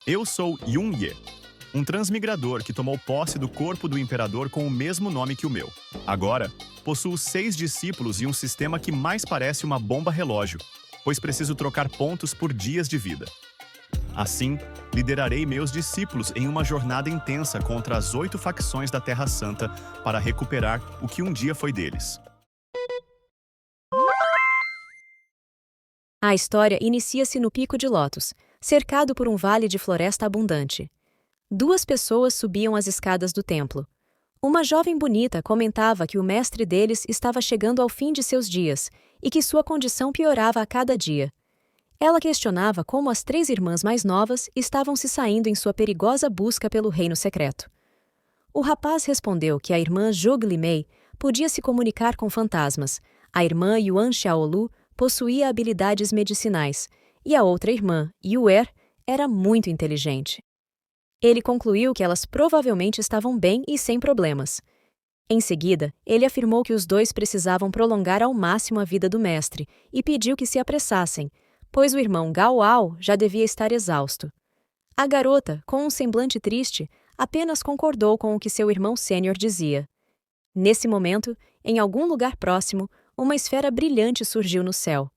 Eu sou Yun-Ye, um transmigrador que tomou posse do corpo do imperador com o mesmo nome que o meu. Agora, possuo 6 discípulos e um sistema que mais parece uma bomba relógio, pois preciso trocar pontos por dias de vida. Assim, liderarei meus discípulos em uma jornada intensa contra as 8 facções da Terra Santa para recuperar o que um dia foi deles. A história inicia-se no Pico de Lótus, cercado por um vale de floresta abundante. 2 pessoas subiam as escadas do templo. Uma jovem bonita comentava que o mestre deles estava chegando ao fim de seus dias e que sua condição piorava a cada dia. Ela questionava como as 3 irmãs mais novas estavam se saindo em sua perigosa busca pelo reino secreto. O rapaz respondeu que a irmã Zhongli Mei podia se comunicar com fantasmas, a irmã Yuan Xiaolu possuía habilidades medicinais e a outra irmã, Yuer, era muito inteligente. Ele concluiu que elas provavelmente estavam bem e sem problemas. Em seguida, ele afirmou que os 2 precisavam prolongar ao máximo a vida do mestre e pediu que se apressassem, pois o irmão Gao Ao já devia estar exausto. A garota, com um semblante triste, apenas concordou com o que seu irmão sênior dizia. Nesse momento, em algum lugar próximo, uma esfera brilhante surgiu no céu.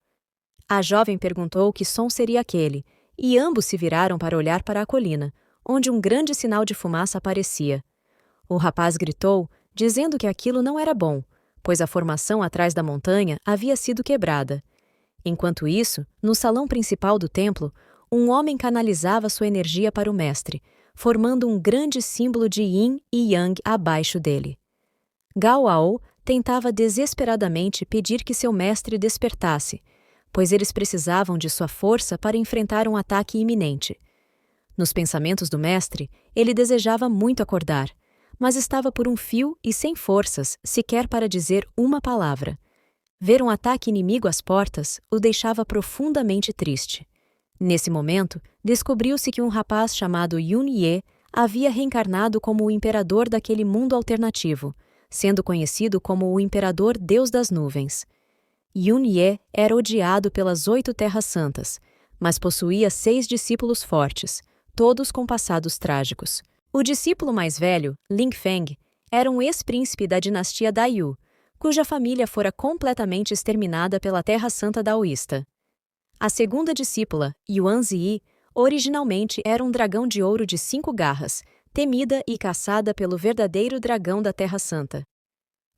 A jovem perguntou que som seria aquele, e ambos se viraram para olhar para a colina, onde um grande sinal de fumaça aparecia. O rapaz gritou, dizendo que aquilo não era bom, pois a formação atrás da montanha havia sido quebrada. Enquanto isso, no salão principal do templo, um homem canalizava sua energia para o mestre, formando um grande símbolo de Yin e Yang abaixo dele. Gao Ao tentava desesperadamente pedir que seu mestre despertasse, pois eles precisavam de sua força para enfrentar um ataque iminente. Nos pensamentos do mestre, ele desejava muito acordar, mas estava por um fio e sem forças sequer para dizer uma palavra. Ver um ataque inimigo às portas o deixava profundamente triste. Nesse momento, descobriu-se que um rapaz chamado Yun-Ye havia reencarnado como o imperador daquele mundo alternativo, sendo conhecido como o Imperador Deus das Nuvens. Yun-Ye era odiado pelas 8 Terras Santas, mas possuía 6 discípulos fortes, todos com passados trágicos. O discípulo mais velho, Ling Feng, era um ex-príncipe da dinastia Daiyu, cuja família fora completamente exterminada pela Terra Santa Daoísta. A segunda discípula, Yuan Ziyi, originalmente era um dragão de ouro de 5 garras, temida e caçada pelo verdadeiro dragão da Terra Santa.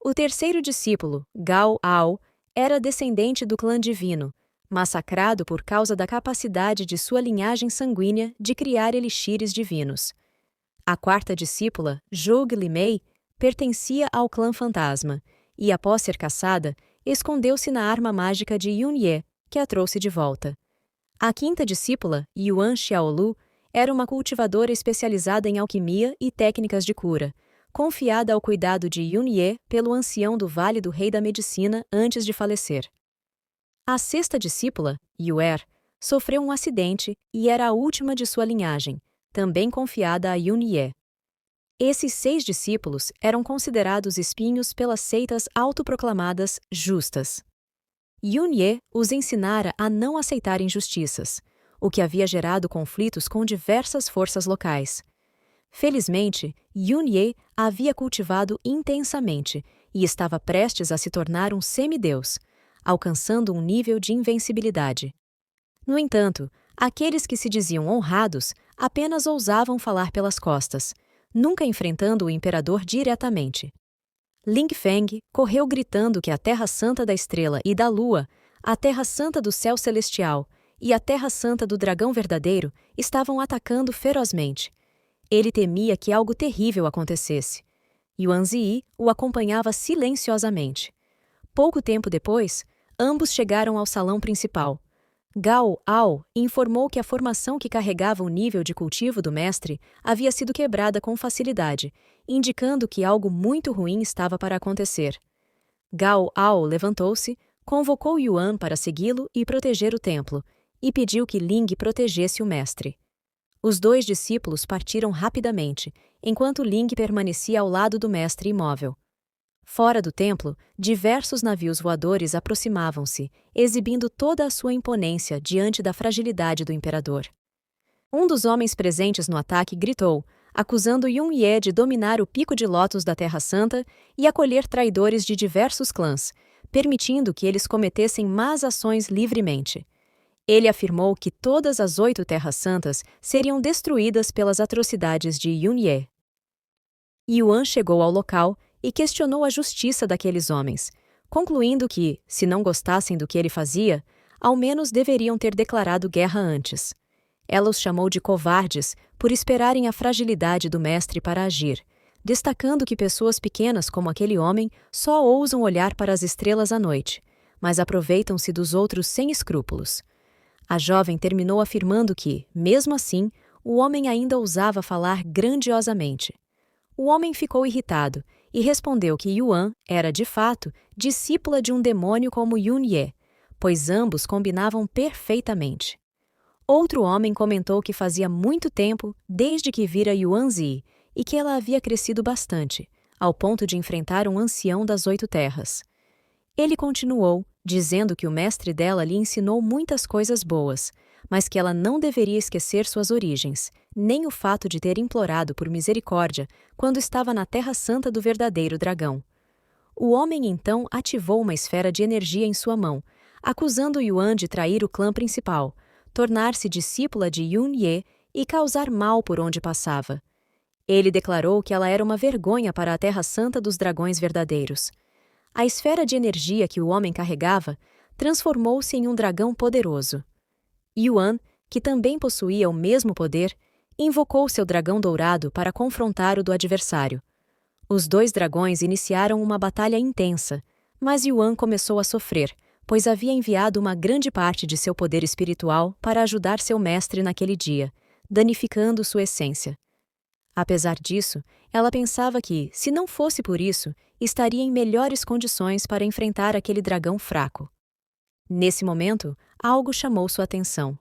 O terceiro discípulo, Gao Ao, era descendente do clã divino, massacrado por causa da capacidade de sua linhagem sanguínea de criar elixires divinos. A quarta discípula, Zhongli Mei, pertencia ao clã fantasma e, após ser caçada, escondeu-se na arma mágica de Yun-Ye, que a trouxe de volta. A quinta discípula, Yuan Xiaolu, era uma cultivadora especializada em alquimia e técnicas de cura, confiada ao cuidado de Yun-Ye pelo ancião do Vale do Rei da Medicina antes de falecer. A sexta discípula, Yuer, sofreu um acidente e era a última de sua linhagem, também confiada a Yun-Ye. Esses 6 discípulos eram considerados espinhos pelas seitas autoproclamadas justas. Yun-Ye os ensinara a não aceitar injustiças, o que havia gerado conflitos com diversas forças locais. Felizmente, Yun-Ye a havia cultivado intensamente e estava prestes a se tornar um semideus, alcançando um nível de invencibilidade. No entanto, aqueles que se diziam honrados apenas ousavam falar pelas costas, nunca enfrentando o imperador diretamente. Ling Feng correu gritando que a Terra Santa da Estrela e da Lua, a Terra Santa do Céu Celestial e a Terra Santa do Dragão Verdadeiro estavam atacando ferozmente. Ele temia que algo terrível acontecesse. Yuan Ziyi o acompanhava silenciosamente. Pouco tempo depois, ambos chegaram ao salão principal. Gao Ao informou que a formação que carregava o nível de cultivo do mestre havia sido quebrada com facilidade, indicando que algo muito ruim estava para acontecer. Gao Ao levantou-se, convocou Yuan para segui-lo e proteger o templo, e pediu que Ling protegesse o mestre. Os 2 discípulos partiram rapidamente, enquanto Ling permanecia ao lado do mestre imóvel. Fora do templo, diversos navios voadores aproximavam-se, exibindo toda a sua imponência diante da fragilidade do imperador. Um dos homens presentes no ataque gritou, acusando Yun-Ye de dominar o pico de lótus da Terra Santa e acolher traidores de diversos clãs, permitindo que eles cometessem más ações livremente. Ele afirmou que todas as 8 Terras Santas seriam destruídas pelas atrocidades de Yun-Ye. Yuan chegou ao local e questionou a justiça daqueles homens, concluindo que, se não gostassem do que ele fazia, ao menos deveriam ter declarado guerra antes. Ela os chamou de covardes por esperarem a fragilidade do mestre para agir, destacando que pessoas pequenas como aquele homem só ousam olhar para as estrelas à noite, mas aproveitam-se dos outros sem escrúpulos. A jovem terminou afirmando que, mesmo assim, o homem ainda ousava falar grandiosamente. O homem ficou irritado e respondeu que Yuan era, de fato, discípula de um demônio como Yun-Ye, pois ambos combinavam perfeitamente. Outro homem comentou que fazia muito tempo desde que vira Yuan-Zi e que ela havia crescido bastante, ao ponto de enfrentar um ancião das 8 terras. Ele continuou, dizendo que o mestre dela lhe ensinou muitas coisas boas, mas que ela não deveria esquecer suas origens, nem o fato de ter implorado por misericórdia quando estava na Terra Santa do verdadeiro dragão. O homem então ativou uma esfera de energia em sua mão, acusando Yuan de trair o clã principal, tornar-se discípula de Yun-Ye e causar mal por onde passava. Ele declarou que ela era uma vergonha para a Terra Santa dos Dragões Verdadeiros. A esfera de energia que o homem carregava transformou-se em um dragão poderoso. Yuan, que também possuía o mesmo poder, invocou seu dragão dourado para confrontar o do adversário. Os 2 dragões iniciaram uma batalha intensa, mas Yuan começou a sofrer, pois havia enviado uma grande parte de seu poder espiritual para ajudar seu mestre naquele dia, danificando sua essência. Apesar disso, ela pensava que, se não fosse por isso, estaria em melhores condições para enfrentar aquele dragão fraco. Nesse momento, algo chamou sua atenção.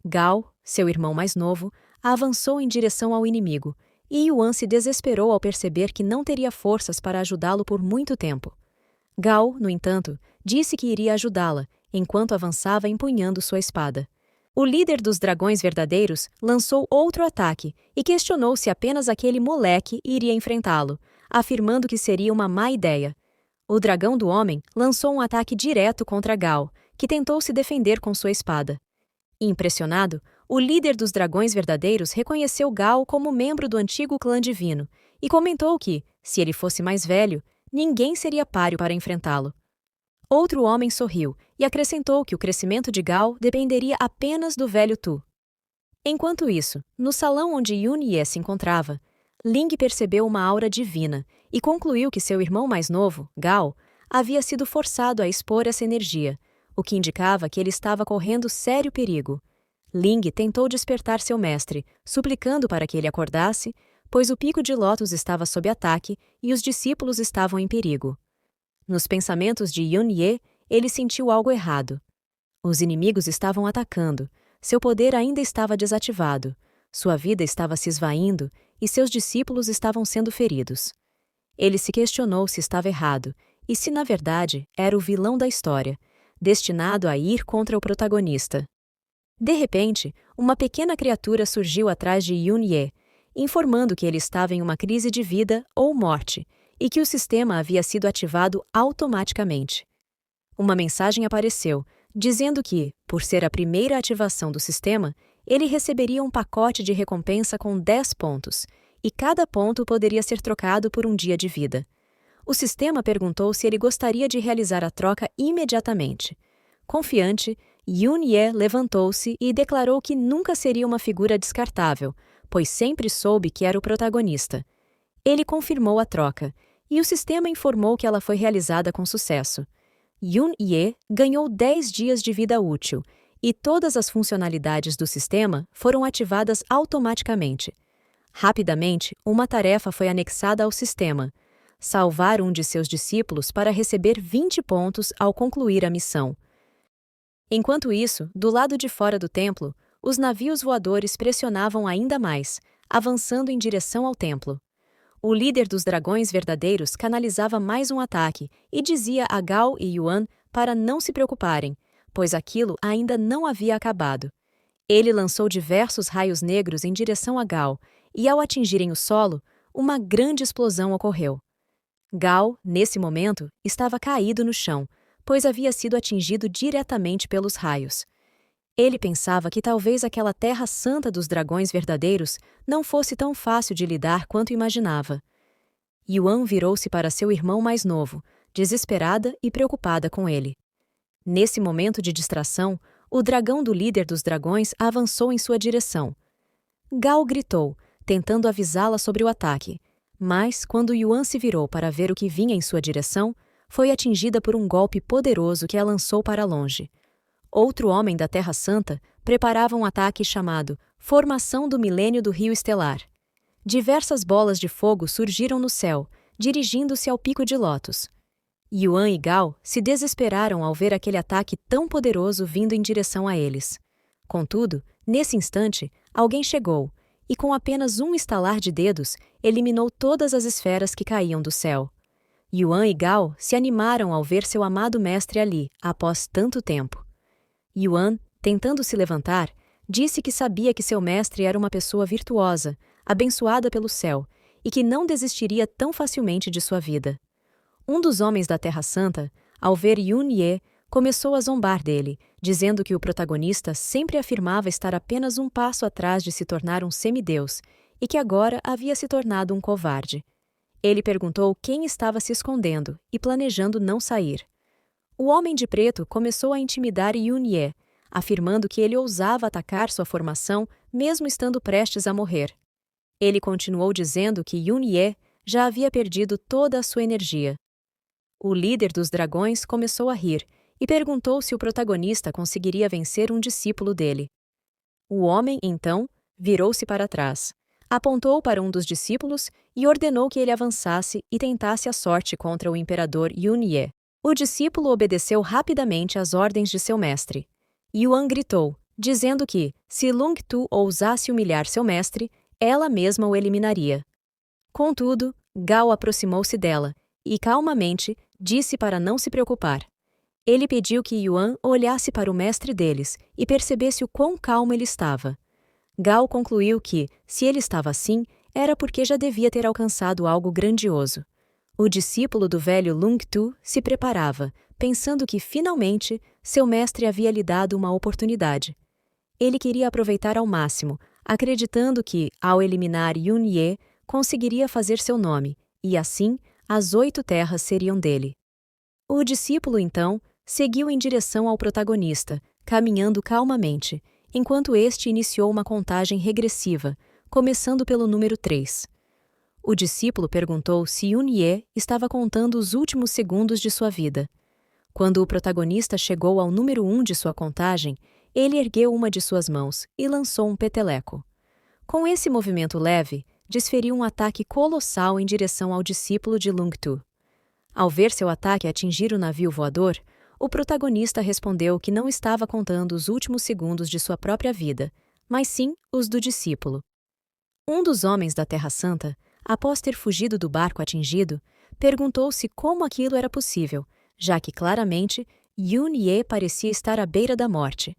Gao, seu irmão mais novo, avançou em direção ao inimigo, e Yuan se desesperou ao perceber que não teria forças para ajudá-lo por muito tempo. Gao, no entanto, disse que iria ajudá-la, enquanto avançava empunhando sua espada. O líder dos dragões verdadeiros lançou outro ataque e questionou se apenas aquele moleque iria enfrentá-lo, afirmando que seria uma má ideia. O dragão do homem lançou um ataque direto contra Gao, que tentou se defender com sua espada. Impressionado, o líder dos dragões verdadeiros reconheceu Gao como membro do antigo clã divino e comentou que, se ele fosse mais velho, ninguém seria páreo para enfrentá-lo. Outro homem sorriu e acrescentou que o crescimento de Gao dependeria apenas do velho Tu. Enquanto isso, no salão onde Yun-Ye se encontrava, Ling percebeu uma aura divina e concluiu que seu irmão mais novo, Gao, havia sido forçado a expor essa energia, o que indicava que ele estava correndo sério perigo. Ling tentou despertar seu mestre, suplicando para que ele acordasse, pois o pico de lótus estava sob ataque e os discípulos estavam em perigo. Nos pensamentos de Yun-Ye, ele sentiu algo errado. Os inimigos estavam atacando, seu poder ainda estava desativado, sua vida estava se esvaindo e seus discípulos estavam sendo feridos. Ele se questionou se estava errado e se, na verdade, era o vilão da história, destinado a ir contra o protagonista. De repente, uma pequena criatura surgiu atrás de Yun-Ye, informando que ele estava em uma crise de vida ou morte e que o sistema havia sido ativado automaticamente. Uma mensagem apareceu, dizendo que, por ser a primeira ativação do sistema, ele receberia um pacote de recompensa com 10 pontos, e cada ponto poderia ser trocado por um dia de vida. O sistema perguntou se ele gostaria de realizar a troca imediatamente. Confiante, Yun-Ye levantou-se e declarou que nunca seria uma figura descartável, pois sempre soube que era o protagonista. Ele confirmou a troca, e o sistema informou que ela foi realizada com sucesso. Yun-Ye ganhou 10 dias de vida útil, e todas as funcionalidades do sistema foram ativadas automaticamente. Rapidamente, uma tarefa foi anexada ao sistema: salvar um de seus discípulos para receber 20 pontos ao concluir a missão. Enquanto isso, do lado de fora do templo, os navios voadores pressionavam ainda mais, avançando em direção ao templo. O líder dos dragões verdadeiros canalizava mais um ataque e dizia a Gao e Yuan para não se preocuparem, pois aquilo ainda não havia acabado. Ele lançou diversos raios negros em direção a Gal, e ao atingirem o solo, uma grande explosão ocorreu. Gal, nesse momento, estava caído no chão, pois havia sido atingido diretamente pelos raios. Ele pensava que talvez aquela terra santa dos dragões verdadeiros não fosse tão fácil de lidar quanto imaginava. Yuan virou-se para seu irmão mais novo, desesperada e preocupada com ele. Nesse momento de distração, o dragão do líder dos dragões avançou em sua direção. Gal gritou, tentando avisá-la sobre o ataque, mas, quando Yuan se virou para ver o que vinha em sua direção, foi atingida por um golpe poderoso que a lançou para longe. Outro homem da Terra Santa preparava um ataque chamado Formação do Milênio do Rio Estelar. Diversas bolas de fogo surgiram no céu, dirigindo-se ao Pico de Lótus. Yuan e Gal se desesperaram ao ver aquele ataque tão poderoso vindo em direção a eles. Contudo, nesse instante, alguém chegou, e com apenas um estalar de dedos, eliminou todas as esferas que caíam do céu. Yuan e Gal se animaram ao ver seu amado mestre ali, após tanto tempo. Yuan, tentando se levantar, disse que sabia que seu mestre era uma pessoa virtuosa, abençoada pelo céu, e que não desistiria tão facilmente de sua vida. Um dos homens da Terra Santa, ao ver Yun-Ye, começou a zombar dele, dizendo que o protagonista sempre afirmava estar apenas um passo atrás de se tornar um semideus e que agora havia se tornado um covarde. Ele perguntou quem estava se escondendo e planejando não sair. O homem de preto começou a intimidar Yun-Ye, afirmando que ele ousava atacar sua formação mesmo estando prestes a morrer. Ele continuou dizendo que Yun-Ye já havia perdido toda a sua energia. O líder dos dragões começou a rir e perguntou se o protagonista conseguiria vencer um discípulo dele. O homem, então, virou-se para trás, apontou para um dos discípulos e ordenou que ele avançasse e tentasse a sorte contra o imperador Yun-Ye. O discípulo obedeceu rapidamente às ordens de seu mestre. Yuan gritou, dizendo que, se Lung-Tu ousasse humilhar seu mestre, ela mesma o eliminaria. Contudo, Gal aproximou-se dela e, calmamente, disse para não se preocupar. Ele pediu que Yuan olhasse para o mestre deles e percebesse o quão calmo ele estava. Gal concluiu que, se ele estava assim, era porque já devia ter alcançado algo grandioso. O discípulo do velho Lung-Tu se preparava, pensando que, finalmente, seu mestre havia lhe dado uma oportunidade. Ele queria aproveitar ao máximo, acreditando que, ao eliminar Yun-Ye, conseguiria fazer seu nome, e assim, as 8 terras seriam dele. O discípulo, então, seguiu em direção ao protagonista, caminhando calmamente, enquanto este iniciou uma contagem regressiva, começando pelo número 3. O discípulo perguntou se Yun-Ye estava contando os últimos segundos de sua vida. Quando o protagonista chegou ao número 1 de sua contagem, ele ergueu uma de suas mãos e lançou um peteleco. Com esse movimento leve, desferiu um ataque colossal em direção ao discípulo de Lung-Tu. Ao ver seu ataque atingir o navio voador, o protagonista respondeu que não estava contando os últimos segundos de sua própria vida, mas sim os do discípulo. Um dos homens da Terra Santa, após ter fugido do barco atingido, perguntou-se como aquilo era possível, já que claramente Yun-Ye parecia estar à beira da morte.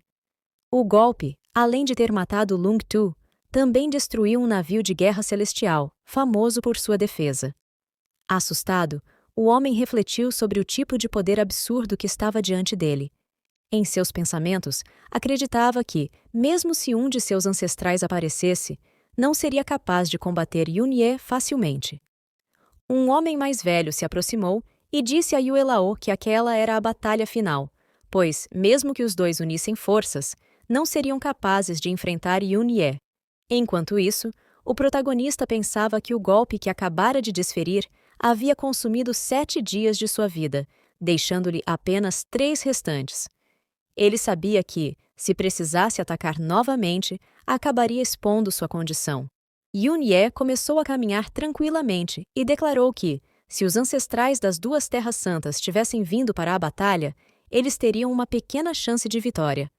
O golpe, além de ter matado Lung-Tu, também destruiu um navio de guerra celestial, famoso por sua defesa. Assustado, o homem refletiu sobre o tipo de poder absurdo que estava diante dele. Em seus pensamentos, acreditava que, mesmo se um de seus ancestrais aparecesse, não seria capaz de combater Yun-Ye facilmente. Um homem mais velho se aproximou e disse a Yuelao que aquela era a batalha final, pois, mesmo que os dois unissem forças, não seriam capazes de enfrentar Yun-Ye. Enquanto isso, o protagonista pensava que o golpe que acabara de desferir havia consumido 7 dias de sua vida, deixando-lhe apenas 3 restantes. Ele sabia que, se precisasse atacar novamente, acabaria expondo sua condição. Yun-Ye começou a caminhar tranquilamente e declarou que, se os ancestrais das 2 Terras Santas tivessem vindo para a batalha, eles teriam uma pequena chance de vitória.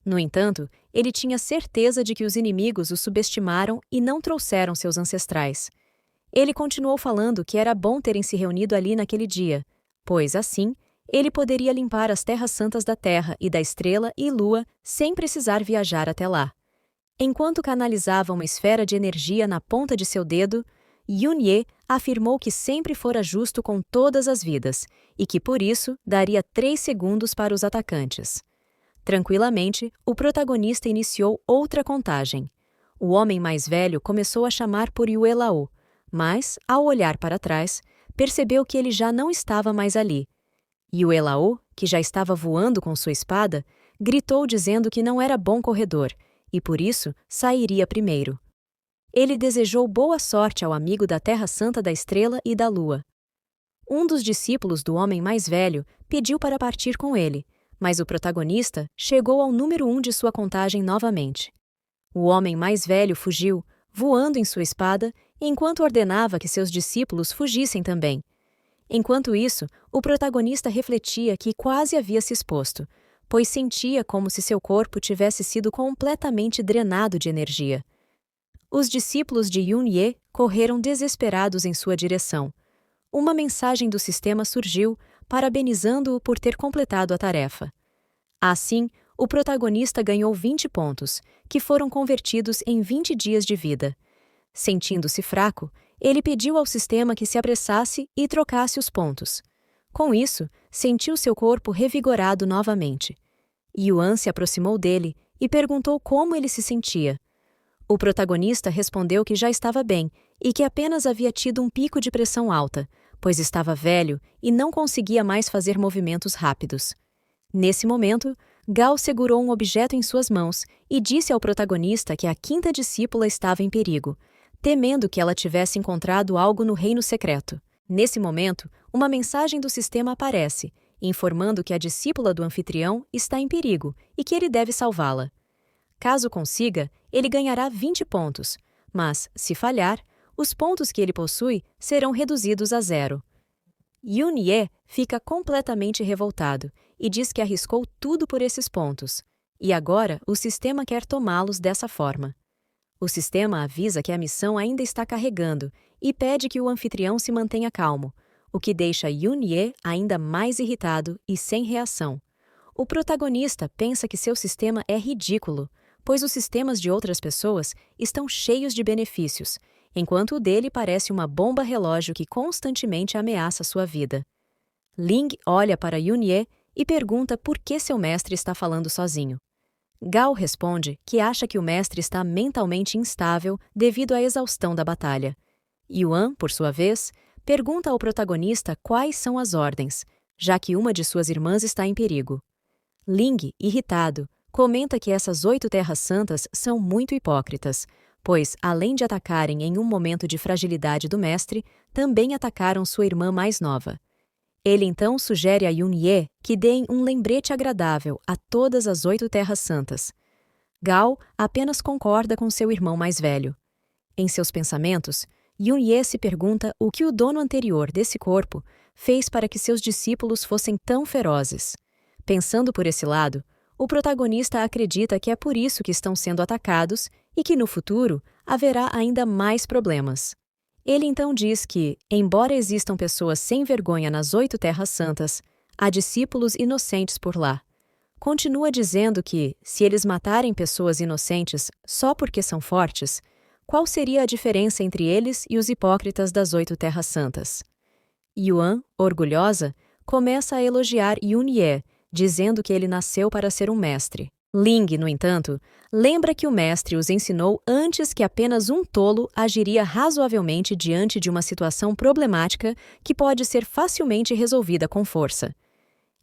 No entanto, ele tinha certeza de que os inimigos o subestimaram e não trouxeram seus ancestrais. Ele continuou falando que era bom terem se reunido ali naquele dia, pois, assim, ele poderia limpar as terras santas da Terra e da Estrela e Lua sem precisar viajar até lá. Enquanto canalizava uma esfera de energia na ponta de seu dedo, Yun-Ye afirmou que sempre fora justo com todas as vidas e que, por isso, daria 3 segundos para os atacantes. Tranquilamente, o protagonista iniciou outra contagem. O homem mais velho começou a chamar por Yue Lao, mas, ao olhar para trás, percebeu que ele já não estava mais ali. Yue Lao, que já estava voando com sua espada, gritou dizendo que não era bom corredor e, por isso, sairia primeiro. Ele desejou boa sorte ao amigo da Terra Santa da Estrela e da Lua. Um dos discípulos do homem mais velho pediu para partir com ele, mas o protagonista chegou ao número 1 de sua contagem novamente. O homem mais velho fugiu, voando em sua espada, enquanto ordenava que seus discípulos fugissem também. Enquanto isso, o protagonista refletia que quase havia se exposto, pois sentia como se seu corpo tivesse sido completamente drenado de energia. Os discípulos de Yun-Ye correram desesperados em sua direção. Uma mensagem do sistema surgiu, parabenizando-o por ter completado a tarefa. Assim, o protagonista ganhou 20 pontos, que foram convertidos em 20 dias de vida. Sentindo-se fraco, ele pediu ao sistema que se apressasse e trocasse os pontos. Com isso, sentiu seu corpo revigorado novamente. Yuan se aproximou dele e perguntou como ele se sentia. O protagonista respondeu que já estava bem e que apenas havia tido um pico de pressão alta, pois estava velho e não conseguia mais fazer movimentos rápidos. Nesse momento, Gao segurou um objeto em suas mãos e disse ao protagonista que a 5ª discípula estava em perigo, temendo que ela tivesse encontrado algo no reino secreto. Nesse momento, uma mensagem do sistema aparece, informando que a discípula do anfitrião está em perigo e que ele deve salvá-la. Caso consiga, ele ganhará 20 pontos, mas, se falhar, os pontos que ele possui serão reduzidos a 0. Yun-Ye fica completamente revoltado e diz que arriscou tudo por esses pontos, e agora o sistema quer tomá-los dessa forma. O sistema avisa que a missão ainda está carregando e pede que o anfitrião se mantenha calmo, o que deixa Yun-Ye ainda mais irritado e sem reação. O protagonista pensa que seu sistema é ridículo, pois os sistemas de outras pessoas estão cheios de benefícios, enquanto o dele parece uma bomba relógio que constantemente ameaça sua vida. Ling olha para Yun-Ye e pergunta por que seu mestre está falando sozinho. Gao responde que acha que o mestre está mentalmente instável devido à exaustão da batalha. Yuan, por sua vez, pergunta ao protagonista quais são as ordens, já que uma de suas irmãs está em perigo. Ling, irritado, comenta que essas 8 terras santas são muito hipócritas, pois, além de atacarem em um momento de fragilidade do mestre, também atacaram sua irmã mais nova. Ele então sugere a Yun-Ye que deem um lembrete agradável a todas as 8 terras santas. Gao apenas concorda com seu irmão mais velho. Em seus pensamentos, Yun-Ye se pergunta o que o dono anterior desse corpo fez para que seus discípulos fossem tão ferozes. Pensando por esse lado, o protagonista acredita que é por isso que estão sendo atacados e que no futuro haverá ainda mais problemas. Ele então diz que, embora existam pessoas sem vergonha nas 8 terras santas, há discípulos inocentes por lá. Continua dizendo que, se eles matarem pessoas inocentes só porque são fortes, qual seria a diferença entre eles e os hipócritas das 8 terras santas? Yuan, orgulhosa, começa a elogiar Yun-Ye, dizendo que ele nasceu para ser um mestre. Ling, no entanto, lembra que o mestre os ensinou antes que apenas um tolo agiria razoavelmente diante de uma situação problemática que pode ser facilmente resolvida com força.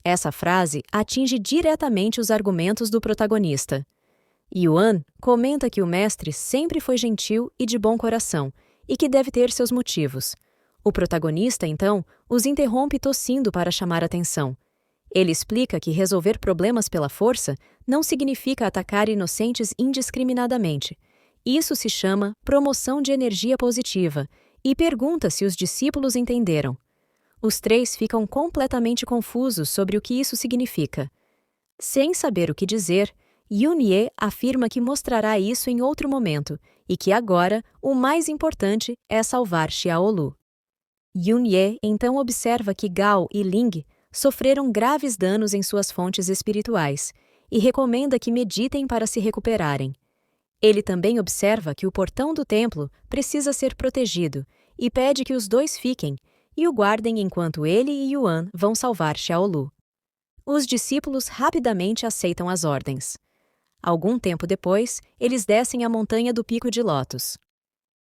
Essa frase atinge diretamente os argumentos do protagonista. Yuan comenta que o mestre sempre foi gentil e de bom coração, e que deve ter seus motivos. O protagonista, então, os interrompe tossindo para chamar atenção. Ele explica que resolver problemas pela força não significa atacar inocentes indiscriminadamente. Isso se chama promoção de energia positiva e pergunta se os discípulos entenderam. Os 3 ficam completamente confusos sobre o que isso significa. Sem saber o que dizer, Yun-Ye afirma que mostrará isso em outro momento e que agora o mais importante é salvar Xiaolu. Yun-Ye então observa que Gao e Ling sofreram graves danos em suas fontes espirituais e recomenda que meditem para se recuperarem. Ele também observa que o portão do templo precisa ser protegido e pede que os dois fiquem e o guardem enquanto ele e Yuan vão salvar Xiaolu. Os discípulos rapidamente aceitam as ordens. Algum tempo depois, eles descem a montanha do Pico de Lótus.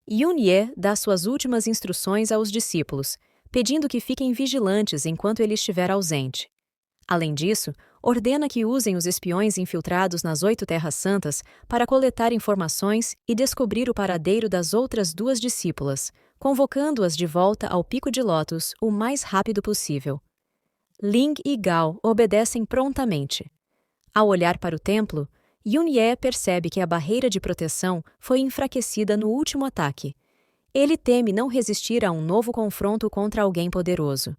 Yun-Ye dá suas últimas instruções aos discípulos, pedindo que fiquem vigilantes enquanto ele estiver ausente. Além disso, ordena que usem os espiões infiltrados nas 8 Terras Santas para coletar informações e descobrir o paradeiro das outras 2 discípulas, convocando-as de volta ao Pico de Lótus o mais rápido possível. Ling e Gao obedecem prontamente. Ao olhar para o templo, Yun-Ye percebe que a barreira de proteção foi enfraquecida no último ataque. Ele teme não resistir a um novo confronto contra alguém poderoso.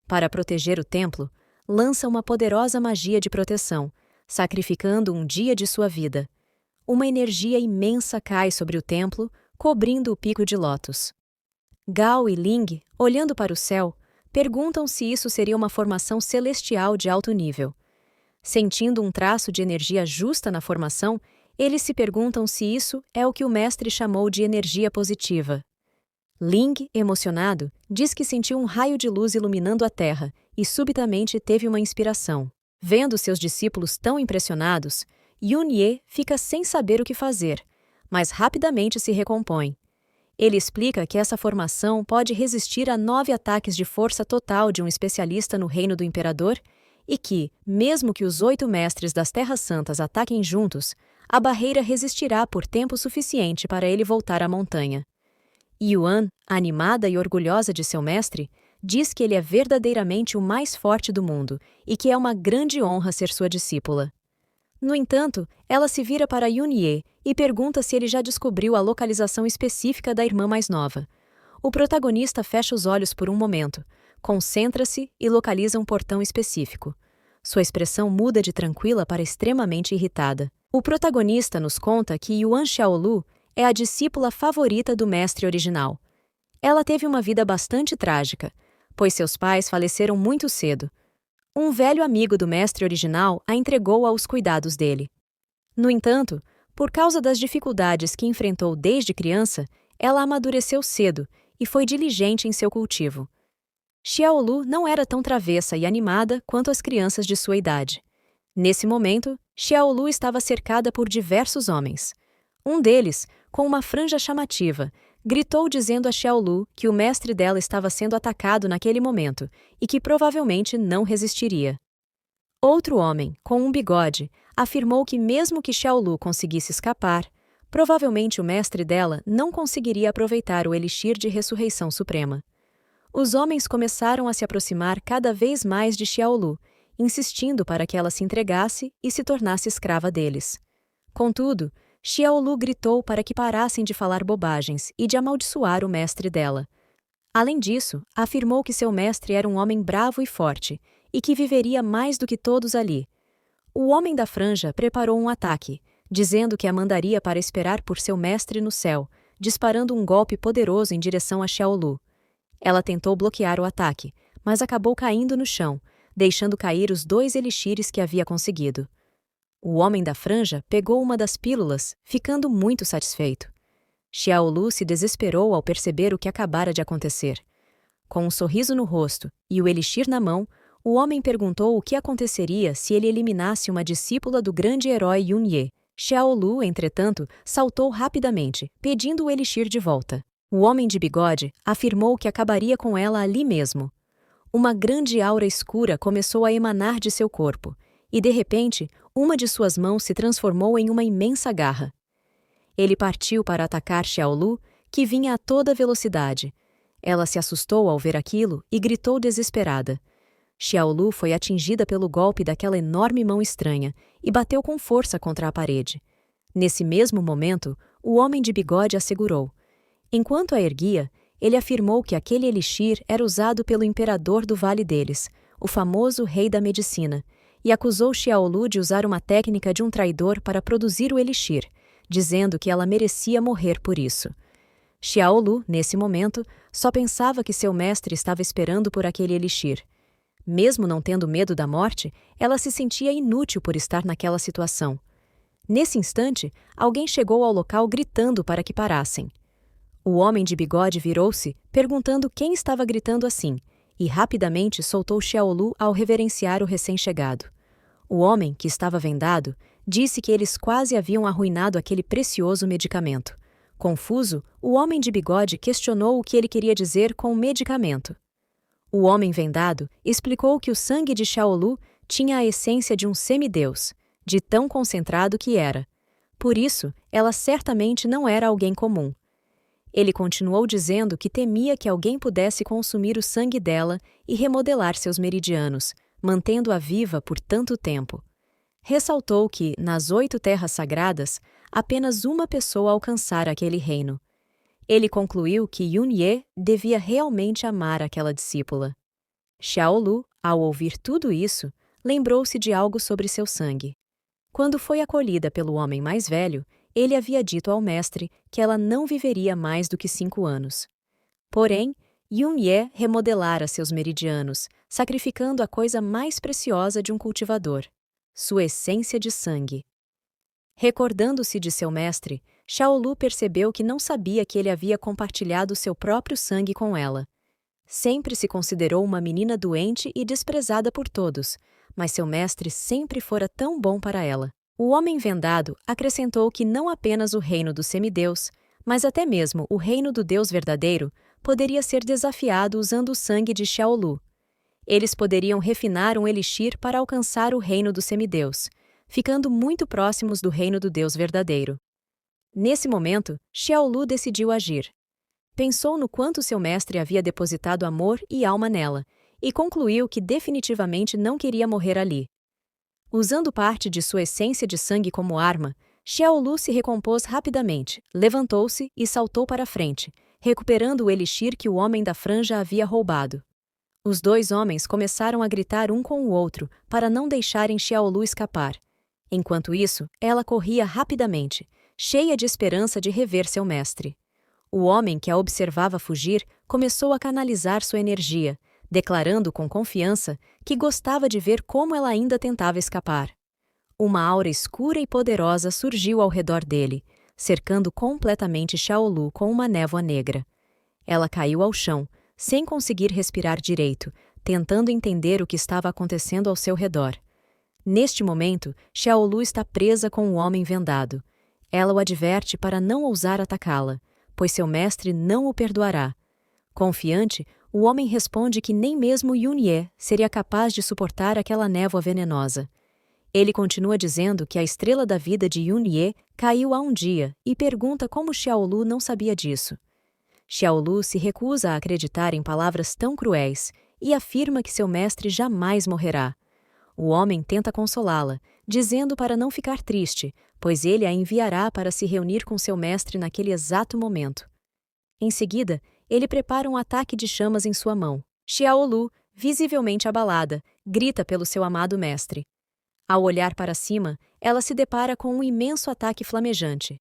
Para proteger o templo, lança uma poderosa magia de proteção, sacrificando um dia de sua vida. Uma energia imensa cai sobre o templo, cobrindo o Pico de Lótus. Gao e Ling, olhando para o céu, perguntam se isso seria uma formação celestial de alto nível. Sentindo um traço de energia justa na formação, eles se perguntam se isso é o que o mestre chamou de energia positiva. Ling, emocionado, diz que sentiu um raio de luz iluminando a terra e subitamente teve uma inspiração. Vendo seus discípulos tão impressionados, Yun-Ye fica sem saber o que fazer, mas rapidamente se recompõe. Ele explica que essa formação pode resistir a 9 ataques de força total de um especialista no reino do imperador e que, mesmo que os 8 mestres das Terras Santas ataquem juntos, a barreira resistirá por tempo suficiente para ele voltar à montanha. Yuan, animada e orgulhosa de seu mestre, diz que ele é verdadeiramente o mais forte do mundo e que é uma grande honra ser sua discípula. No entanto, ela se vira para Yun-Ye e pergunta se ele já descobriu a localização específica da irmã mais nova. O protagonista fecha os olhos por um momento, concentra-se e localiza um portão específico. Sua expressão muda de tranquila para extremamente irritada. O protagonista nos conta que Yuan Xiaolu é a discípula favorita do mestre original. Ela teve uma vida bastante trágica, pois seus pais faleceram muito cedo. Um velho amigo do mestre original a entregou aos cuidados dele. No entanto, por causa das dificuldades que enfrentou desde criança, ela amadureceu cedo e foi diligente em seu cultivo. Xiaolu não era tão travessa e animada quanto as crianças de sua idade. Nesse momento, Xiaolu estava cercada por diversos homens. Um deles, com uma franja chamativa, gritou dizendo a Xiaolu que o mestre dela estava sendo atacado naquele momento e que provavelmente não resistiria. Outro homem, com um bigode, afirmou que mesmo que Xiaolu conseguisse escapar, provavelmente o mestre dela não conseguiria aproveitar o elixir de ressurreição suprema. Os homens começaram a se aproximar cada vez mais de Xiaolu, insistindo para que ela se entregasse e se tornasse escrava deles. Contudo, Xiaolu gritou para que parassem de falar bobagens e de amaldiçoar o mestre dela. Além disso, afirmou que seu mestre era um homem bravo e forte, e que viveria mais do que todos ali. O homem da franja preparou um ataque, dizendo que a mandaria para esperar por seu mestre no céu, disparando um golpe poderoso em direção a Xiaolu. Ela tentou bloquear o ataque, mas acabou caindo no chão, deixando cair os 2 elixires que havia conseguido. O homem da franja pegou uma das pílulas, ficando muito satisfeito. Xiaolu se desesperou ao perceber o que acabara de acontecer. Com um sorriso no rosto e o elixir na mão, o homem perguntou o que aconteceria se ele eliminasse uma discípula do grande herói Yun-Ye. Xiaolu, entretanto, saltou rapidamente, pedindo o elixir de volta. O homem de bigode afirmou que acabaria com ela ali mesmo. Uma grande aura escura começou a emanar de seu corpo, e de repente, uma de suas mãos se transformou em uma imensa garra. Ele partiu para atacar Xiaolu, que vinha a toda velocidade. Ela se assustou ao ver aquilo e gritou desesperada. Xiaolu foi atingida pelo golpe daquela enorme mão estranha e bateu com força contra a parede. Nesse mesmo momento, o homem de bigode a segurou. Enquanto a erguia, ele afirmou que aquele elixir era usado pelo imperador do vale deles, o famoso rei da medicina, e acusou Xiaolu de usar uma técnica de um traidor para produzir o elixir, dizendo que ela merecia morrer por isso. Xiaolu, nesse momento, só pensava que seu mestre estava esperando por aquele elixir. Mesmo não tendo medo da morte, ela se sentia inútil por estar naquela situação. Nesse instante, alguém chegou ao local gritando para que parassem. O homem de bigode virou-se, perguntando quem estava gritando assim, e rapidamente soltou Xiaolu ao reverenciar o recém-chegado. O homem, que estava vendado, disse que eles quase haviam arruinado aquele precioso medicamento. Confuso, o homem de bigode questionou o que ele queria dizer com o medicamento. O homem vendado explicou que o sangue de Xiaolu tinha a essência de um semideus, de tão concentrado que era. Por isso, ela certamente não era alguém comum. Ele continuou dizendo que temia que alguém pudesse consumir o sangue dela e remodelar seus meridianos, mantendo-a viva por tanto tempo. Ressaltou que, nas 8 terras sagradas, apenas uma pessoa alcançara aquele reino. Ele concluiu que Yunye devia realmente amar aquela discípula. Xiaolu, ao ouvir tudo isso, lembrou-se de algo sobre seu sangue. Quando foi acolhida pelo homem mais velho, ele havia dito ao mestre que ela não viveria mais do que 5 anos. Porém, Yunye remodelara seus meridianos, sacrificando a coisa mais preciosa de um cultivador, sua essência de sangue. Recordando-se de seu mestre, Xiaolu percebeu que não sabia que ele havia compartilhado seu próprio sangue com ela. Sempre se considerou uma menina doente e desprezada por todos, mas seu mestre sempre fora tão bom para ela. O homem vendado acrescentou que não apenas o reino do semideus, mas até mesmo o reino do Deus verdadeiro poderia ser desafiado usando o sangue de Xiaolu. Eles poderiam refinar um elixir para alcançar o reino do semideus, ficando muito próximos do reino do Deus verdadeiro. Nesse momento, Xiaolu decidiu agir. Pensou no quanto seu mestre havia depositado amor e alma nela, e concluiu que definitivamente não queria morrer ali. Usando parte de sua essência de sangue como arma, Xiaolu se recompôs rapidamente, levantou-se e saltou para a frente, recuperando o elixir que o homem da franja havia roubado. Os 2 homens começaram a gritar um com o outro para não deixarem Xiaolu escapar. Enquanto isso, ela corria rapidamente, cheia de esperança de rever seu mestre. O homem que a observava fugir começou a canalizar sua energia, declarando com confiança que gostava de ver como ela ainda tentava escapar. Uma aura escura e poderosa surgiu ao redor dele, cercando completamente Xiaolu com uma névoa negra. Ela caiu ao chão, sem conseguir respirar direito, tentando entender o que estava acontecendo ao seu redor. Neste momento, Xiaolu está presa com o homem vendado. Ela o adverte para não ousar atacá-la, pois seu mestre não o perdoará. Confiante, o homem responde que nem mesmo Yunye seria capaz de suportar aquela névoa venenosa. Ele continua dizendo que a estrela da vida de Yunye caiu há um dia e pergunta como Xiaolu não sabia disso. Xiaolu se recusa a acreditar em palavras tão cruéis e afirma que seu mestre jamais morrerá. O homem tenta consolá-la, dizendo para não ficar triste, pois ele a enviará para se reunir com seu mestre naquele exato momento. Em seguida, ele prepara um ataque de chamas em sua mão. Xiaolu, visivelmente abalada, grita pelo seu amado mestre. Ao olhar para cima, ela se depara com um imenso ataque flamejante.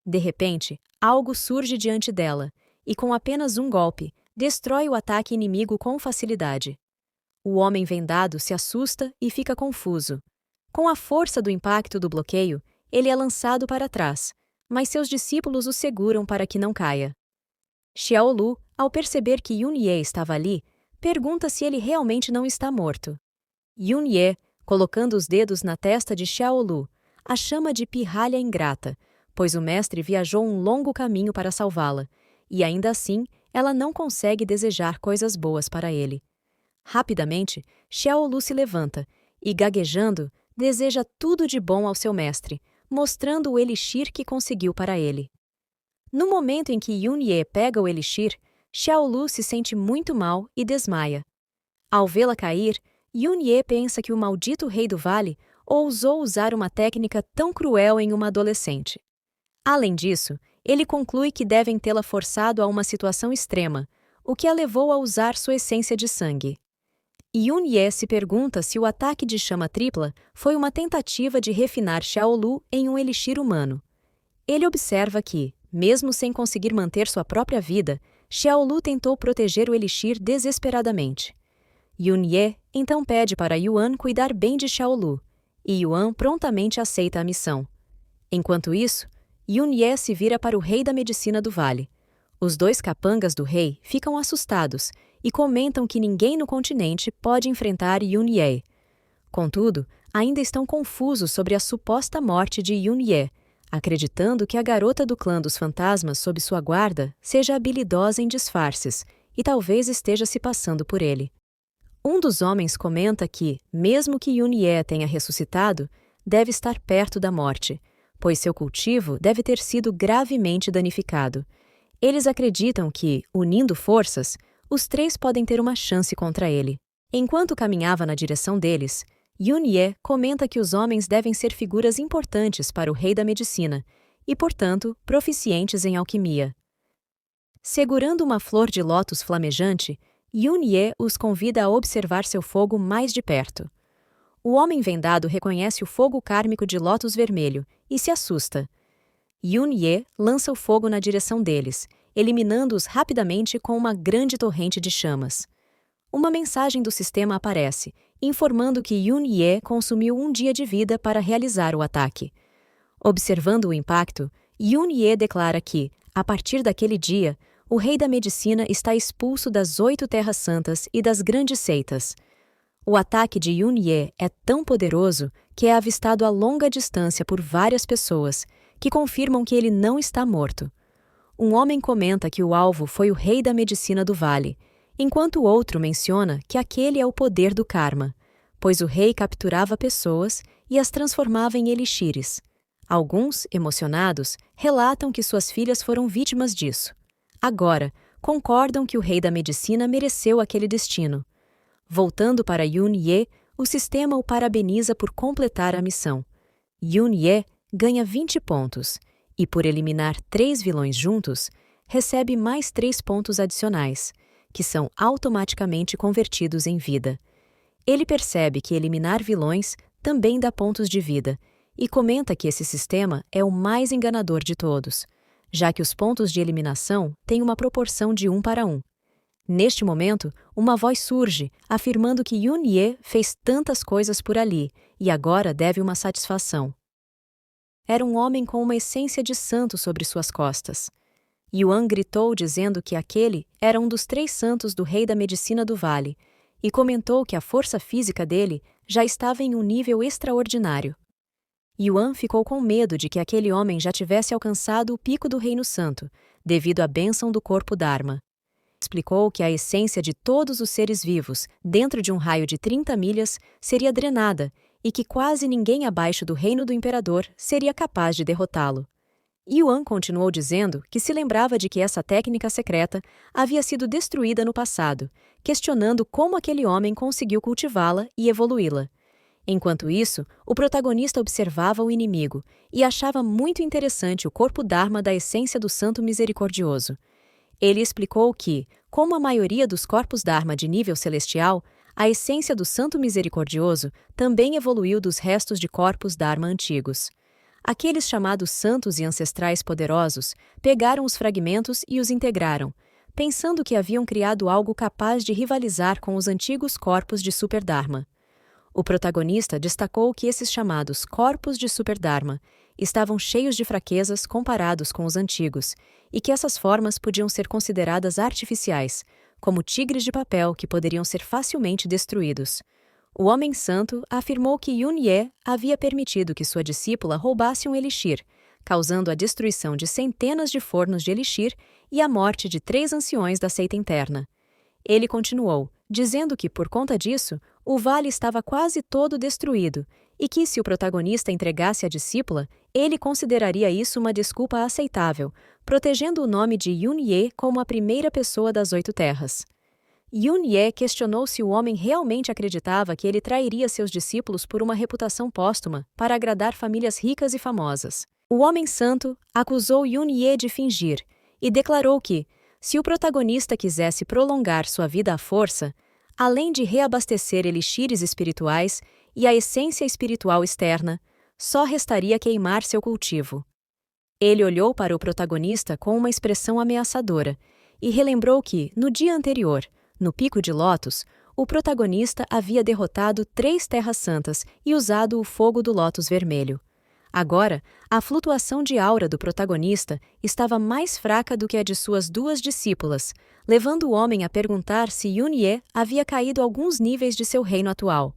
De repente, algo surge diante dela, e com apenas um golpe, destrói o ataque inimigo com facilidade. O homem vendado se assusta e fica confuso. Com a força do impacto do bloqueio, ele é lançado para trás, mas seus discípulos o seguram para que não caia. Xiaolu, ao perceber que Yunye estava ali, pergunta se ele realmente não está morto. Yunye, colocando os dedos na testa de Xiaolu, a chama de pirralha ingrata, pois o mestre viajou um longo caminho para salvá-la, e ainda assim ela não consegue desejar coisas boas para ele. Rapidamente, Xiaolu se levanta e, gaguejando, deseja tudo de bom ao seu mestre, mostrando o elixir que conseguiu para ele. No momento em que Yunye pega o elixir, Xiaolu se sente muito mal e desmaia. Ao vê-la cair, Yunye pensa que o maldito rei do vale ousou usar uma técnica tão cruel em uma adolescente. Além disso, ele conclui que devem tê-la forçado a uma situação extrema, o que a levou a usar sua essência de sangue. Yunye se pergunta se o ataque de chama tripla foi uma tentativa de refinar Xiaolu em um elixir humano. Ele observa que, mesmo sem conseguir manter sua própria vida, Xiaolu tentou proteger o elixir desesperadamente. Yunye então pede para Yuan cuidar bem de Xiaolu, e Yuan prontamente aceita a missão. Enquanto isso, Yun-Ye se vira para o rei da medicina do vale. Os dois capangas do rei ficam assustados e comentam que ninguém no continente pode enfrentar Yun-Ye. Contudo, ainda estão confusos sobre a suposta morte de Yun-Ye, acreditando que a garota do clã dos fantasmas sob sua guarda seja habilidosa em disfarces e talvez esteja se passando por ele. Um dos homens comenta que, mesmo que Yun-Ye tenha ressuscitado, deve estar perto da morte, pois seu cultivo deve ter sido gravemente danificado. Eles acreditam que, unindo forças, os três podem ter uma chance contra ele. Enquanto caminhava na direção deles, Yun-Ye comenta que os homens devem ser figuras importantes para o rei da medicina e, portanto, proficientes em alquimia. Segurando uma flor de lótus flamejante, Yun-Ye os convida a observar seu fogo mais de perto. O homem vendado reconhece o fogo kármico de lótus vermelho e se assusta. Yun-Ye lança o fogo na direção deles, eliminando-os rapidamente com uma grande torrente de chamas. Uma mensagem do sistema aparece, informando que Yun-Ye consumiu um dia de vida para realizar o ataque. Observando o impacto, Yun-Ye declara que, a partir daquele dia, o rei da medicina está expulso das 8 terras santas e das grandes seitas. O ataque de Yun-Ye é tão poderoso que é avistado a longa distância por várias pessoas, que confirmam que ele não está morto. Um homem comenta que o alvo foi o rei da medicina do vale, enquanto o outro menciona que aquele é o poder do karma, pois o rei capturava pessoas e as transformava em elixires. Alguns, emocionados, relatam que suas filhas foram vítimas disso. Agora, concordam que o rei da medicina mereceu aquele destino. Voltando para Yun-Ye, o sistema o parabeniza por completar a missão. Yun-Ye ganha 20 pontos e, por eliminar 3 vilões juntos, recebe mais 3 pontos adicionais, que são automaticamente convertidos em vida. Ele percebe que eliminar vilões também dá pontos de vida e comenta que esse sistema é o mais enganador de todos, já que os pontos de eliminação têm uma proporção de 1 para 1. Neste momento, uma voz surge, afirmando que Yun-Ye fez tantas coisas por ali e agora deve uma satisfação. Era um homem com uma essência de santo sobre suas costas. Yuan gritou dizendo que aquele era um dos 3 santos do rei da medicina do vale e comentou que a força física dele já estava em um nível extraordinário. Yuan ficou com medo de que aquele homem já tivesse alcançado o pico do Reino Santo, devido à bênção do corpo Dharma. Explicou que a essência de todos os seres vivos, dentro de um raio de 30 milhas, seria drenada e que quase ninguém abaixo do reino do imperador seria capaz de derrotá-lo. Yuan continuou dizendo que se lembrava de que essa técnica secreta havia sido destruída no passado, questionando como aquele homem conseguiu cultivá-la e evoluí-la. Enquanto isso, o protagonista observava o inimigo e achava muito interessante o corpo Dharma da essência do Santo Misericordioso. Ele explicou que, como a maioria dos corpos Dharma de nível celestial, a essência do Santo Misericordioso também evoluiu dos restos de corpos Dharma antigos. Aqueles chamados santos e ancestrais poderosos pegaram os fragmentos e os integraram, pensando que haviam criado algo capaz de rivalizar com os antigos corpos de Super Dharma. O protagonista destacou que esses chamados corpos de Super Dharma estavam cheios de fraquezas comparados com os antigos e que essas formas podiam ser consideradas artificiais, como tigres de papel que poderiam ser facilmente destruídos. O homem santo afirmou que Yun-Ye havia permitido que sua discípula roubasse um elixir, causando a destruição de centenas de fornos de elixir e a morte de 3 anciões da seita interna. Ele continuou, dizendo que, por conta disso, o vale estava quase todo destruído e que, se o protagonista entregasse a discípula, ele consideraria isso uma desculpa aceitável, protegendo o nome de Yun-Ye como a primeira pessoa das 8 terras. Yun-Ye questionou se o homem realmente acreditava que ele trairia seus discípulos por uma reputação póstuma para agradar famílias ricas e famosas. O homem santo acusou Yun-Ye de fingir e declarou que, se o protagonista quisesse prolongar sua vida à força, além de reabastecer elixires espirituais e a essência espiritual externa, só restaria queimar seu cultivo. Ele olhou para o protagonista com uma expressão ameaçadora e relembrou que, no dia anterior, no Pico de Lótus, o protagonista havia derrotado 3 terras santas e usado o fogo do lótus vermelho. Agora, a flutuação de aura do protagonista estava mais fraca do que a de suas duas discípulas, levando o homem a perguntar se Yun-Ye havia caído alguns níveis de seu reino atual.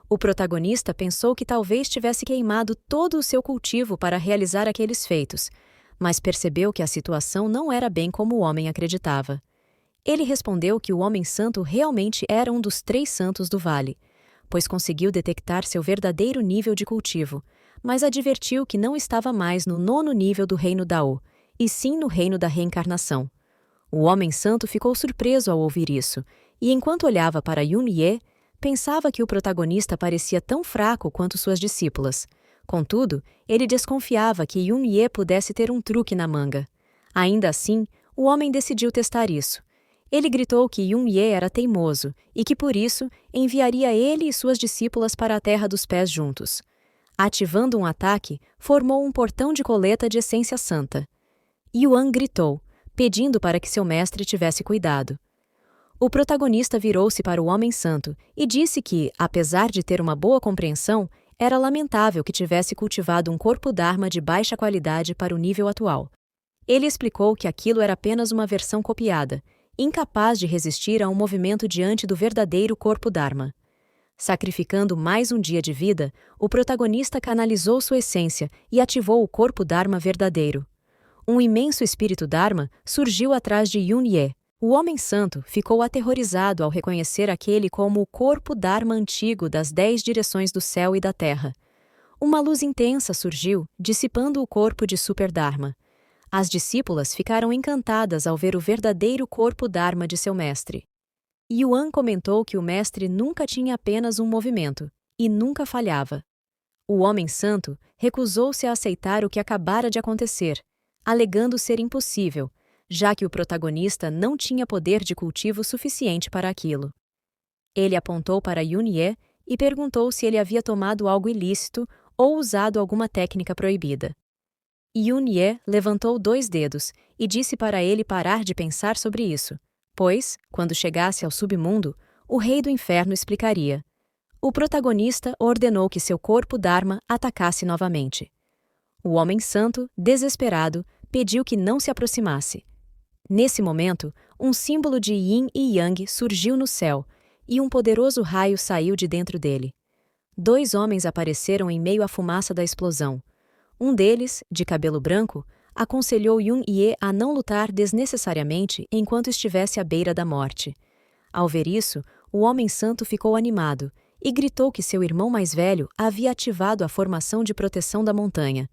O protagonista pensou que talvez tivesse queimado todo o seu cultivo para realizar aqueles feitos, mas percebeu que a situação não era bem como o homem acreditava. Ele respondeu que o homem santo realmente era um dos 3 santos do vale, pois conseguiu detectar seu verdadeiro nível de cultivo, mas advertiu que não estava mais no 9º nível do reino Dao, e sim no reino da reencarnação. O homem santo ficou surpreso ao ouvir isso, e enquanto olhava para Yun-Ye, pensava que o protagonista parecia tão fraco quanto suas discípulas. Contudo, ele desconfiava que Yun-Ye pudesse ter um truque na manga. Ainda assim, o homem decidiu testar isso. Ele gritou que Yun-Ye era teimoso e que, por isso, enviaria ele e suas discípulas para a Terra dos Pés juntos. Ativando um ataque, formou um portão de coleta de essência santa. Yuan gritou, pedindo para que seu mestre tivesse cuidado. O protagonista virou-se para o homem santo e disse que, apesar de ter uma boa compreensão, era lamentável que tivesse cultivado um corpo Dharma de baixa qualidade para o nível atual. Ele explicou que aquilo era apenas uma versão copiada, incapaz de resistir a um movimento diante do verdadeiro corpo Dharma. Sacrificando mais um dia de vida, o protagonista canalizou sua essência e ativou o corpo Dharma verdadeiro. Um imenso espírito Dharma surgiu atrás de Yun-Ye. O homem santo ficou aterrorizado ao reconhecer aquele como o corpo Dharma antigo das 10 direções do céu e da terra. Uma luz intensa surgiu, dissipando o corpo de Super Dharma. As discípulas ficaram encantadas ao ver o verdadeiro corpo Dharma de seu mestre. Yuan comentou que o mestre nunca tinha apenas um movimento, e nunca falhava. O homem santo recusou-se a aceitar o que acabara de acontecer, alegando ser impossível, já que o protagonista não tinha poder de cultivo suficiente para aquilo. Ele apontou para Yun-Ye e perguntou se ele havia tomado algo ilícito ou usado alguma técnica proibida. Yun-Ye levantou 2 dedos e disse para ele parar de pensar sobre isso, pois, quando chegasse ao submundo, o rei do inferno explicaria. O protagonista ordenou que seu corpo Dharma atacasse novamente. O homem santo, desesperado, pediu que não se aproximasse. Nesse momento, um símbolo de Yin e Yang surgiu no céu, e um poderoso raio saiu de dentro dele. 2 homens apareceram em meio à fumaça da explosão. Um deles, de cabelo branco, aconselhou Yun-Ye a não lutar desnecessariamente enquanto estivesse à beira da morte. Ao ver isso, o homem santo ficou animado e gritou que seu irmão mais velho havia ativado a formação de proteção da montanha.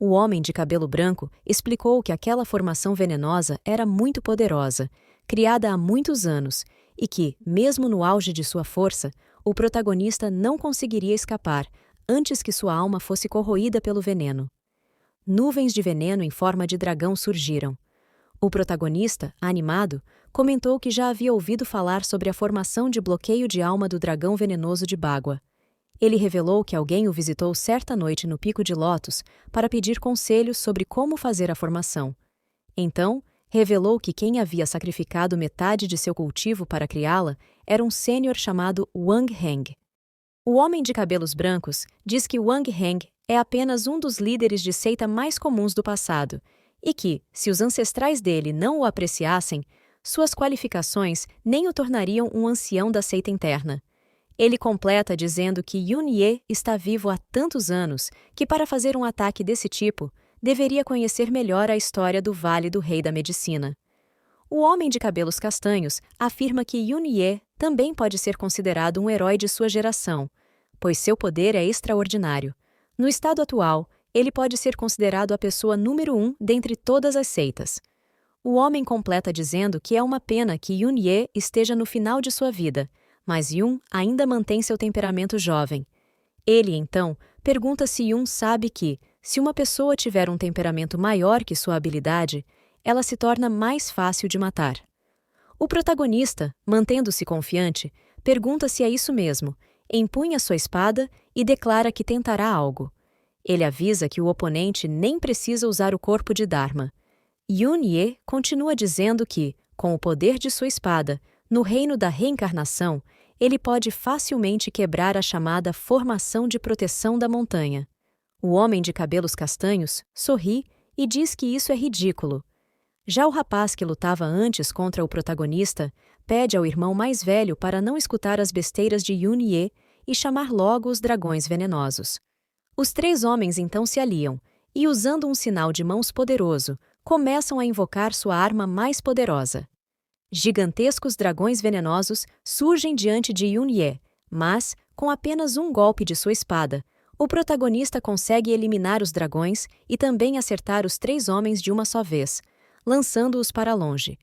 O homem de cabelo branco explicou que aquela formação venenosa era muito poderosa, criada há muitos anos, e que, mesmo no auge de sua força, o protagonista não conseguiria escapar antes que sua alma fosse corroída pelo veneno. Nuvens de veneno em forma de dragão surgiram. O protagonista, animado, comentou que já havia ouvido falar sobre a formação de bloqueio de alma do dragão venenoso de Bagua. Ele revelou que alguém o visitou certa noite no Pico de Lótus para pedir conselhos sobre como fazer a formação. Então, revelou que quem havia sacrificado metade de seu cultivo para criá-la era um sênior chamado Wang Heng. O homem de cabelos brancos diz que Wang Heng é apenas um dos líderes de seita mais comuns do passado e que, se os ancestrais dele não o apreciassem, suas qualificações nem o tornariam um ancião da seita interna. Ele completa dizendo que Yun-Ye está vivo há tantos anos que, para fazer um ataque desse tipo, deveria conhecer melhor a história do Vale do Rei da Medicina. O homem de cabelos castanhos afirma que Yun-Ye também pode ser considerado um herói de sua geração, pois seu poder é extraordinário. No estado atual, ele pode ser considerado a pessoa número 1 dentre todas as seitas. O homem completa dizendo que é uma pena que Yun-Ye esteja no final de sua vida, mas Yun ainda mantém seu temperamento jovem. Ele, então, pergunta se Yun sabe que, se uma pessoa tiver um temperamento maior que sua habilidade, ela se torna mais fácil de matar. O protagonista, mantendo-se confiante, pergunta se é isso mesmo, empunha sua espada e declara que tentará algo. Ele avisa que o oponente nem precisa usar o corpo de Dharma. Yun-Ye continua dizendo que, com o poder de sua espada, no reino da reencarnação, ele pode facilmente quebrar a chamada formação de proteção da montanha. O homem de cabelos castanhos sorri e diz que isso é ridículo. Já o rapaz que lutava antes contra o protagonista pede ao irmão mais velho para não escutar as besteiras de Yun-Ye e chamar logo os dragões venenosos. Os três homens então se aliam e, usando um sinal de mãos poderoso, começam a invocar sua arma mais poderosa. Gigantescos dragões venenosos surgem diante de Yun-Ye, mas, com apenas um golpe de sua espada, o protagonista consegue eliminar os dragões e também acertar os três homens de uma só vez, lançando-os para longe.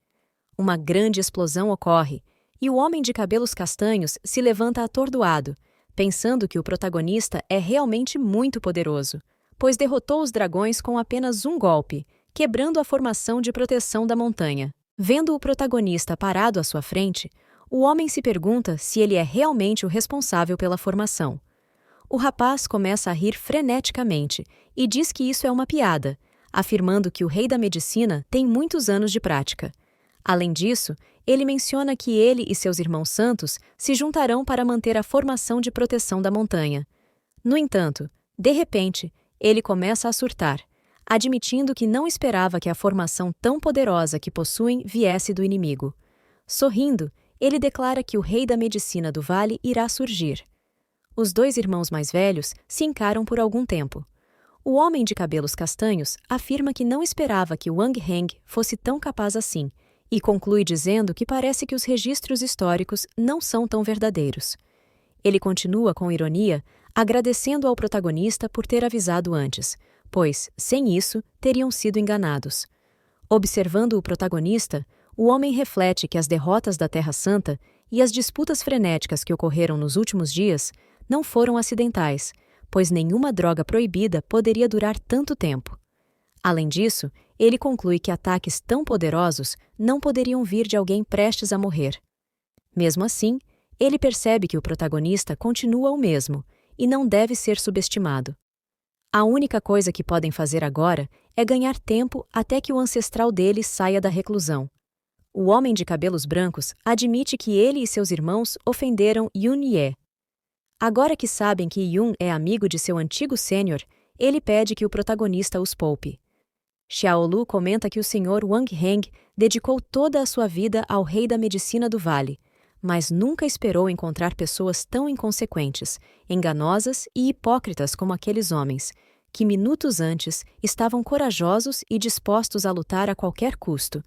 Uma grande explosão ocorre, e o homem de cabelos castanhos se levanta atordoado, pensando que o protagonista é realmente muito poderoso, pois derrotou os dragões com apenas um golpe, quebrando a formação de proteção da montanha. Vendo o protagonista parado à sua frente, o homem se pergunta se ele é realmente o responsável pela formação. O rapaz começa a rir freneticamente e diz que isso é uma piada, afirmando que o rei da medicina tem muitos anos de prática. Além disso, ele menciona que ele e seus irmãos santos se juntarão para manter a formação de proteção da montanha. No entanto, de repente, ele começa a surtar, admitindo que não esperava que a formação tão poderosa que possuem viesse do inimigo. Sorrindo, ele declara que o rei da medicina do vale irá surgir. Os dois irmãos mais velhos se encaram por algum tempo. O homem de cabelos castanhos afirma que não esperava que Wang Heng fosse tão capaz assim, e conclui dizendo que parece que os registros históricos não são tão verdadeiros. Ele continua com ironia, agradecendo ao protagonista por ter avisado antes, pois, sem isso, teriam sido enganados. Observando o protagonista, o homem reflete que as derrotas da Terra Santa e as disputas frenéticas que ocorreram nos últimos dias não foram acidentais, pois nenhuma droga proibida poderia durar tanto tempo. Além disso, ele conclui que ataques tão poderosos não poderiam vir de alguém prestes a morrer. Mesmo assim, ele percebe que o protagonista continua o mesmo e não deve ser subestimado. A única coisa que podem fazer agora é ganhar tempo até que o ancestral dele saia da reclusão. O homem de cabelos brancos admite que ele e seus irmãos ofenderam Yun-Ye. Agora que sabem que Yun é amigo de seu antigo sênior, ele pede que o protagonista os poupe. Xiaolu comenta que o Sr. Wang Heng dedicou toda a sua vida ao rei da medicina do vale, mas nunca esperou encontrar pessoas tão inconsequentes, enganosas e hipócritas como aqueles homens, que minutos antes estavam corajosos e dispostos a lutar a qualquer custo.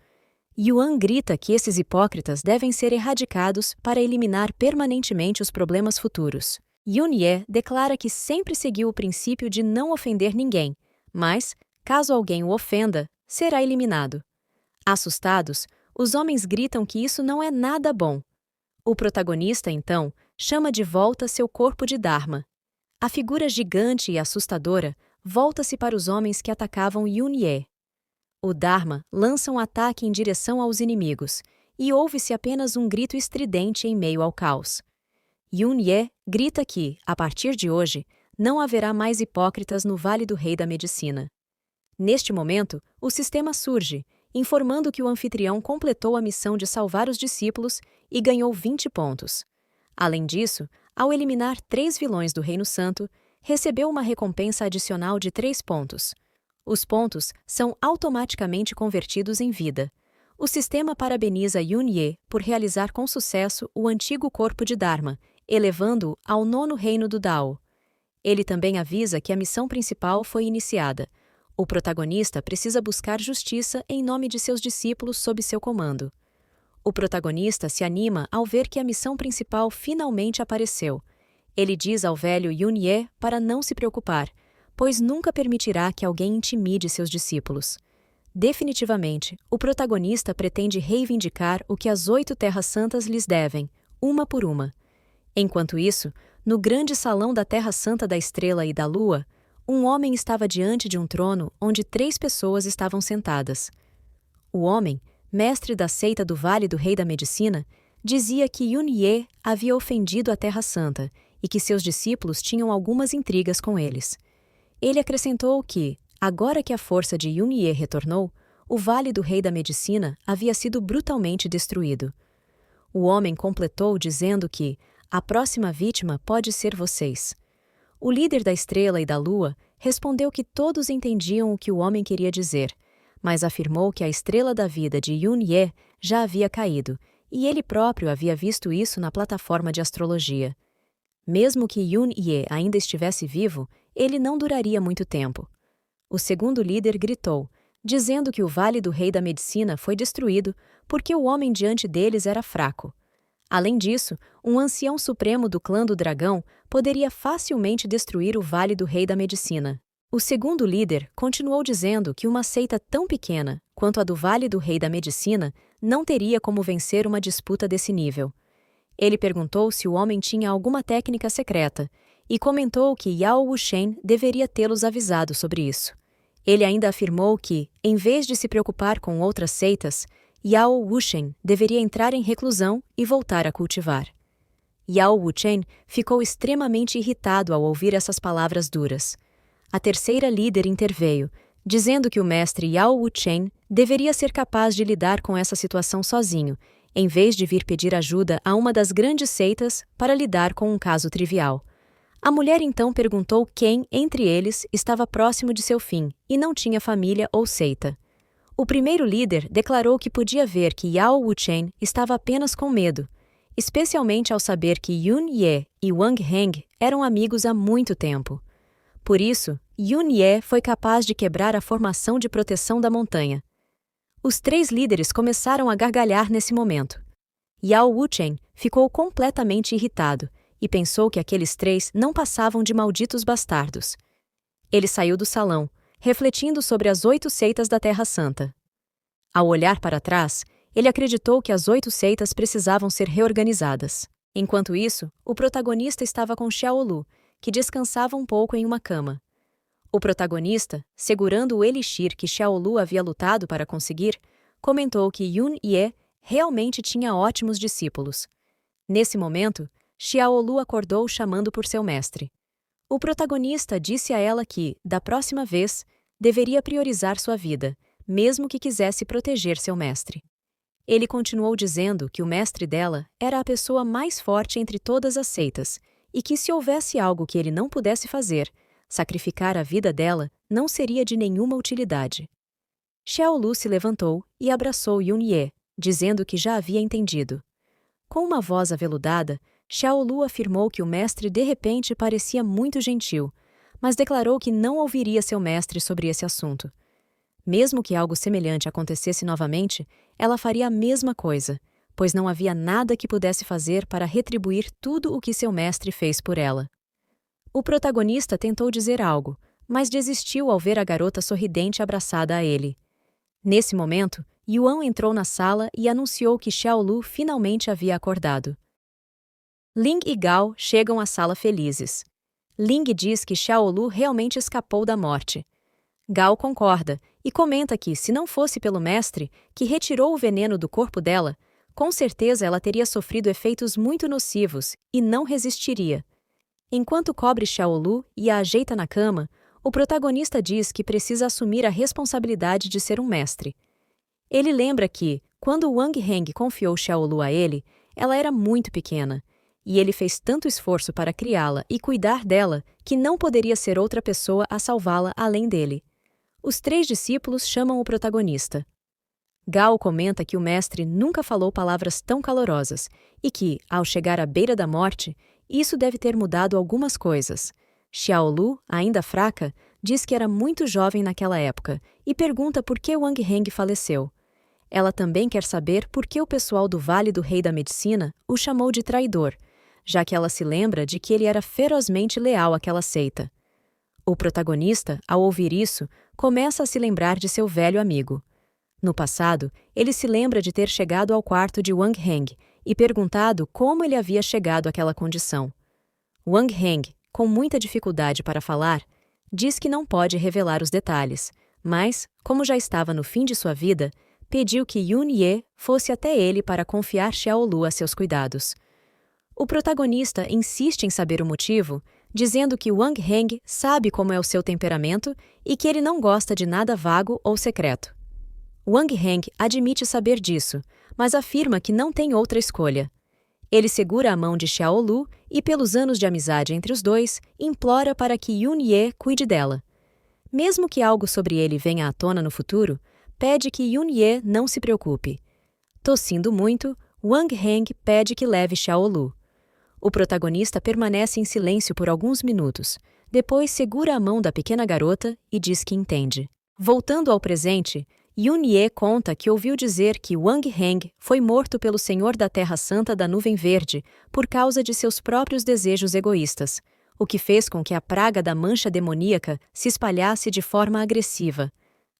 Yuan grita que esses hipócritas devem ser erradicados para eliminar permanentemente os problemas futuros. Yun-Ye declara que sempre seguiu o princípio de não ofender ninguém, mas, caso alguém o ofenda, será eliminado. Assustados, os homens gritam que isso não é nada bom. O protagonista, então, chama de volta seu corpo de Dharma. A figura gigante e assustadora volta-se para os homens que atacavam Yun-Ye. O Dharma lança um ataque em direção aos inimigos, e ouve-se apenas um grito estridente em meio ao caos. Yun-Ye grita que, a partir de hoje, não haverá mais hipócritas no Vale do Rei da Medicina. Neste momento, o sistema surge, informando que o anfitrião completou a missão de salvar os discípulos e ganhou 20 pontos. Além disso, ao eliminar 3 vilões do Reino Santo, recebeu uma recompensa adicional de 3 pontos. Os pontos são automaticamente convertidos em vida. O sistema parabeniza Yun-Ye por realizar com sucesso o antigo corpo de Dharma, elevando-o ao 9º reino do Dao. Ele também avisa que a missão principal foi iniciada. O protagonista precisa buscar justiça em nome de seus discípulos sob seu comando. O protagonista se anima ao ver que a missão principal finalmente apareceu. Ele diz ao velho Yun-Ye para não se preocupar, pois nunca permitirá que alguém intimide seus discípulos. Definitivamente, o protagonista pretende reivindicar o que as 8 Terras Santas lhes devem, uma por uma. Enquanto isso, no grande salão da Terra Santa da Estrela e da Lua, um homem estava diante de um trono onde 3 pessoas estavam sentadas. O homem, mestre da seita do Vale do Rei da Medicina, dizia que Yun-Ye havia ofendido a Terra Santa e que seus discípulos tinham algumas intrigas com eles. Ele acrescentou que, agora que a força de Yun-Ye retornou, o Vale do Rei da Medicina havia sido brutalmente destruído. O homem completou dizendo que a próxima vítima pode ser vocês. O líder da Estrela e da Lua respondeu que todos entendiam o que o homem queria dizer, mas afirmou que a estrela da vida de Yun-Ye já havia caído, e ele próprio havia visto isso na plataforma de astrologia. Mesmo que Yun-Ye ainda estivesse vivo, ele não duraria muito tempo. O segundo líder gritou, dizendo que o Vale do Rei da Medicina foi destruído porque o homem diante deles era fraco. Além disso, um ancião supremo do clã do dragão poderia facilmente destruir o Vale do Rei da Medicina. O segundo líder continuou dizendo que uma seita tão pequena quanto a do Vale do Rei da Medicina não teria como vencer uma disputa desse nível. Ele perguntou se o homem tinha alguma técnica secreta e comentou que Yao Wuchen deveria tê-los avisado sobre isso. Ele ainda afirmou que, em vez de se preocupar com outras seitas, Yao Wuchen deveria entrar em reclusão e voltar a cultivar. Yao Wuchen ficou extremamente irritado ao ouvir essas palavras duras. A terceira líder interveio, dizendo que o mestre Yao Wuchen deveria ser capaz de lidar com essa situação sozinho, em vez de vir pedir ajuda a uma das grandes seitas para lidar com um caso trivial. A mulher então perguntou quem, entre eles, estava próximo de seu fim e não tinha família ou seita. O primeiro líder declarou que podia ver que Yao Wuchen estava apenas com medo, especialmente ao saber que Yun-Ye e Wang Heng eram amigos há muito tempo. Por isso, Yun-Ye foi capaz de quebrar a formação de proteção da montanha. Os três líderes começaram a gargalhar nesse momento. Yao Wuchen ficou completamente irritado e pensou que aqueles três não passavam de malditos bastardos. Ele saiu do salão, refletindo sobre as 8 seitas da Terra Santa. Ao olhar para trás, ele acreditou que as 8 seitas precisavam ser reorganizadas. Enquanto isso, o protagonista estava com Xiaolu, que descansava um pouco em uma cama. O protagonista, segurando o elixir que Xiaolu havia lutado para conseguir, comentou que Yun-Ye realmente tinha ótimos discípulos. Nesse momento, Xiaolu acordou chamando por seu mestre. O protagonista disse a ela que, da próxima vez, deveria priorizar sua vida, mesmo que quisesse proteger seu mestre. Ele continuou dizendo que o mestre dela era a pessoa mais forte entre todas as seitas e que se houvesse algo que ele não pudesse fazer, sacrificar a vida dela não seria de nenhuma utilidade. Xiaolu se levantou e abraçou Yun-Ye, dizendo que já havia entendido. Com uma voz aveludada, Xiaolu afirmou que o mestre de repente parecia muito gentil, mas declarou que não ouviria seu mestre sobre esse assunto. Mesmo que algo semelhante acontecesse novamente, ela faria a mesma coisa, pois não havia nada que pudesse fazer para retribuir tudo o que seu mestre fez por ela. O protagonista tentou dizer algo, mas desistiu ao ver a garota sorridente abraçada a ele. Nesse momento, Yuan entrou na sala e anunciou que Xiaolu finalmente havia acordado. Ling e Gao chegam à sala felizes. Ling diz que Xiaolu realmente escapou da morte. Gao concorda e comenta que, se não fosse pelo mestre, que retirou o veneno do corpo dela, com certeza ela teria sofrido efeitos muito nocivos e não resistiria. Enquanto cobre Xiaolu e a ajeita na cama, o protagonista diz que precisa assumir a responsabilidade de ser um mestre. Ele lembra que, quando Wang Heng confiou Xiaolu a ele, ela era muito pequena, e ele fez tanto esforço para criá-la e cuidar dela que não poderia ser outra pessoa a salvá-la além dele. Os 3 discípulos chamam o protagonista. Gao comenta que o mestre nunca falou palavras tão calorosas e que, ao chegar à beira da morte, isso deve ter mudado algumas coisas. Xiaolu, ainda fraca, diz que era muito jovem naquela época e pergunta por que Wang Heng faleceu. Ela também quer saber por que o pessoal do Vale do Rei da Medicina o chamou de traidor, já que ela se lembra de que ele era ferozmente leal àquela seita. O protagonista, ao ouvir isso, começa a se lembrar de seu velho amigo. No passado, ele se lembra de ter chegado ao quarto de Wang Heng e perguntado como ele havia chegado àquela condição. Wang Heng, com muita dificuldade para falar, diz que não pode revelar os detalhes, mas, como já estava no fim de sua vida, pediu que Yun-Ye fosse até ele para confiar Xiaolu a seus cuidados. O protagonista insiste em saber o motivo, dizendo que Wang Heng sabe como é o seu temperamento e que ele não gosta de nada vago ou secreto. Wang Heng admite saber disso, mas afirma que não tem outra escolha. Ele segura a mão de Xiaolu e, pelos anos de amizade entre os dois, implora para que Yun-Ye cuide dela, Mesmo que algo sobre ele venha à tona no futuro, pede que Yun-Ye não se preocupe. Tossindo muito, Wang Heng pede que leve Xiaolu. O protagonista permanece em silêncio por alguns minutos, depois segura a mão da pequena garota e diz que entende. Voltando ao presente, Yun-Ye conta que ouviu dizer que Wang Heng foi morto pelo Senhor da Terra Santa da Nuvem Verde por causa de seus próprios desejos egoístas, o que fez com que a praga da mancha demoníaca se espalhasse de forma agressiva.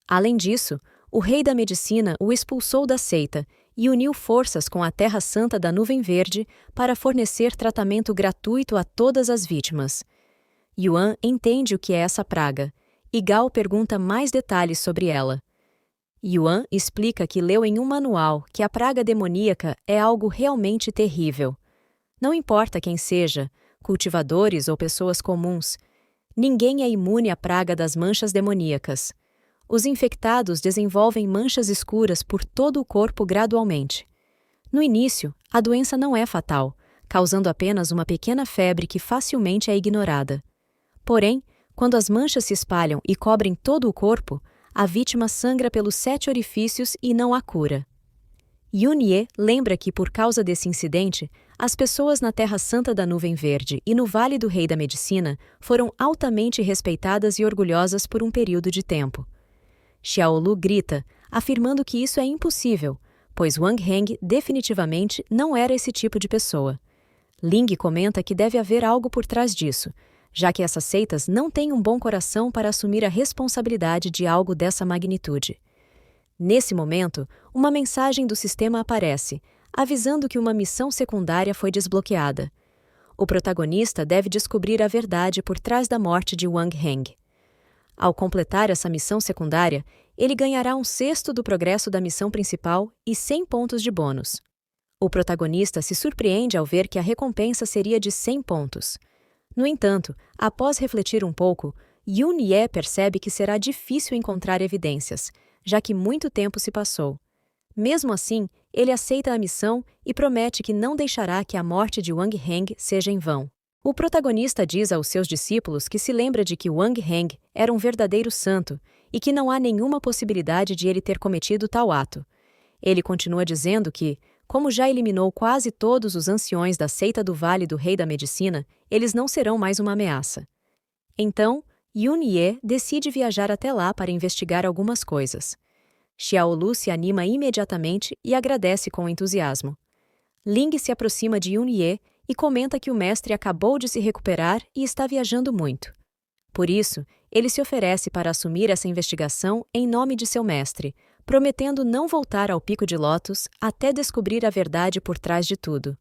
Além disso, o rei da medicina o expulsou da seita e uniu forças com a Terra Santa da Nuvem Verde para fornecer tratamento gratuito a todas as vítimas. Yuan entende o que é essa praga, e Gao pergunta mais detalhes sobre ela. Yuan explica que leu em um manual que a praga demoníaca é algo realmente terrível. Não importa quem seja, cultivadores ou pessoas comuns, ninguém é imune à praga das manchas demoníacas. Os infectados desenvolvem manchas escuras por todo o corpo gradualmente. No início, a doença não é fatal, causando apenas uma pequena febre que facilmente é ignorada. Porém, quando as manchas se espalham e cobrem todo o corpo, a vítima sangra pelos 7 orifícios e não há cura. Yun-Ye lembra que, por causa desse incidente, as pessoas na Terra Santa da Nuvem Verde e no Vale do Rei da Medicina foram altamente respeitadas e orgulhosas por um período de tempo. Xiaolu grita, afirmando que isso é impossível, pois Wang Heng definitivamente não era esse tipo de pessoa. Ling comenta que deve haver algo por trás disso, já que essas seitas não têm um bom coração para assumir a responsabilidade de algo dessa magnitude. Nesse momento, uma mensagem do sistema aparece, avisando que uma missão secundária foi desbloqueada. O protagonista deve descobrir a verdade por trás da morte de Wang Heng. Ao completar essa missão secundária, ele ganhará 1/6 do progresso da missão principal e 100 pontos de bônus. O protagonista se surpreende ao ver que a recompensa seria de 100 pontos. No entanto, após refletir um pouco, Yun-Ye percebe que será difícil encontrar evidências, já que muito tempo se passou. Mesmo assim, ele aceita a missão e promete que não deixará que a morte de Wang Heng seja em vão. O protagonista diz aos seus discípulos que se lembra de que Wang Heng era um verdadeiro santo e que não há nenhuma possibilidade de ele ter cometido tal ato. Ele continua dizendo que, como já eliminou quase todos os anciões da seita do Vale do Rei da Medicina, eles não serão mais uma ameaça. Então, Yun-Ye decide viajar até lá para investigar algumas coisas. Xiaolu se anima imediatamente e agradece com entusiasmo. Ling se aproxima de Yun-Ye e comenta que o mestre acabou de se recuperar e está viajando muito. Por isso, ele se oferece para assumir essa investigação em nome de seu mestre, prometendo não voltar ao Pico de Lótus até descobrir a verdade por trás de tudo.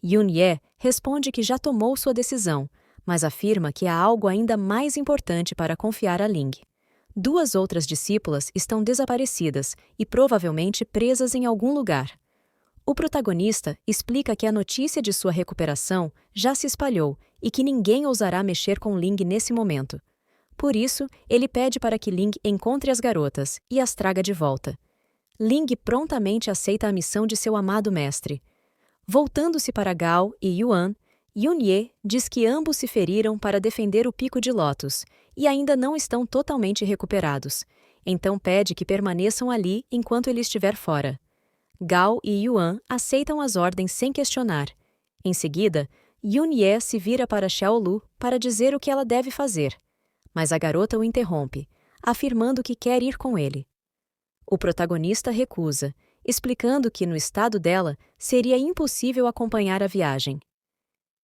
Yun-Ye responde que já tomou sua decisão, mas afirma que há algo ainda mais importante para confiar a Ling. 2 outras discípulas estão desaparecidas e provavelmente presas em algum lugar. O protagonista explica que a notícia de sua recuperação já se espalhou e que ninguém ousará mexer com Ling nesse momento. Por isso, ele pede para que Ling encontre as garotas e as traga de volta. Ling prontamente aceita a missão de seu amado mestre. Voltando-se para Gao e Yuan, Yun-Ye diz que ambos se feriram para defender o Pico de Lótus e ainda não estão totalmente recuperados, então pede que permaneçam ali enquanto ele estiver fora. Gao e Yuan aceitam as ordens sem questionar. Em seguida, Yun-Ye se vira para Xiaolu para dizer o que ela deve fazer, mas a garota o interrompe, afirmando que quer ir com ele. O protagonista recusa, explicando que, no estado dela, seria impossível acompanhar a viagem.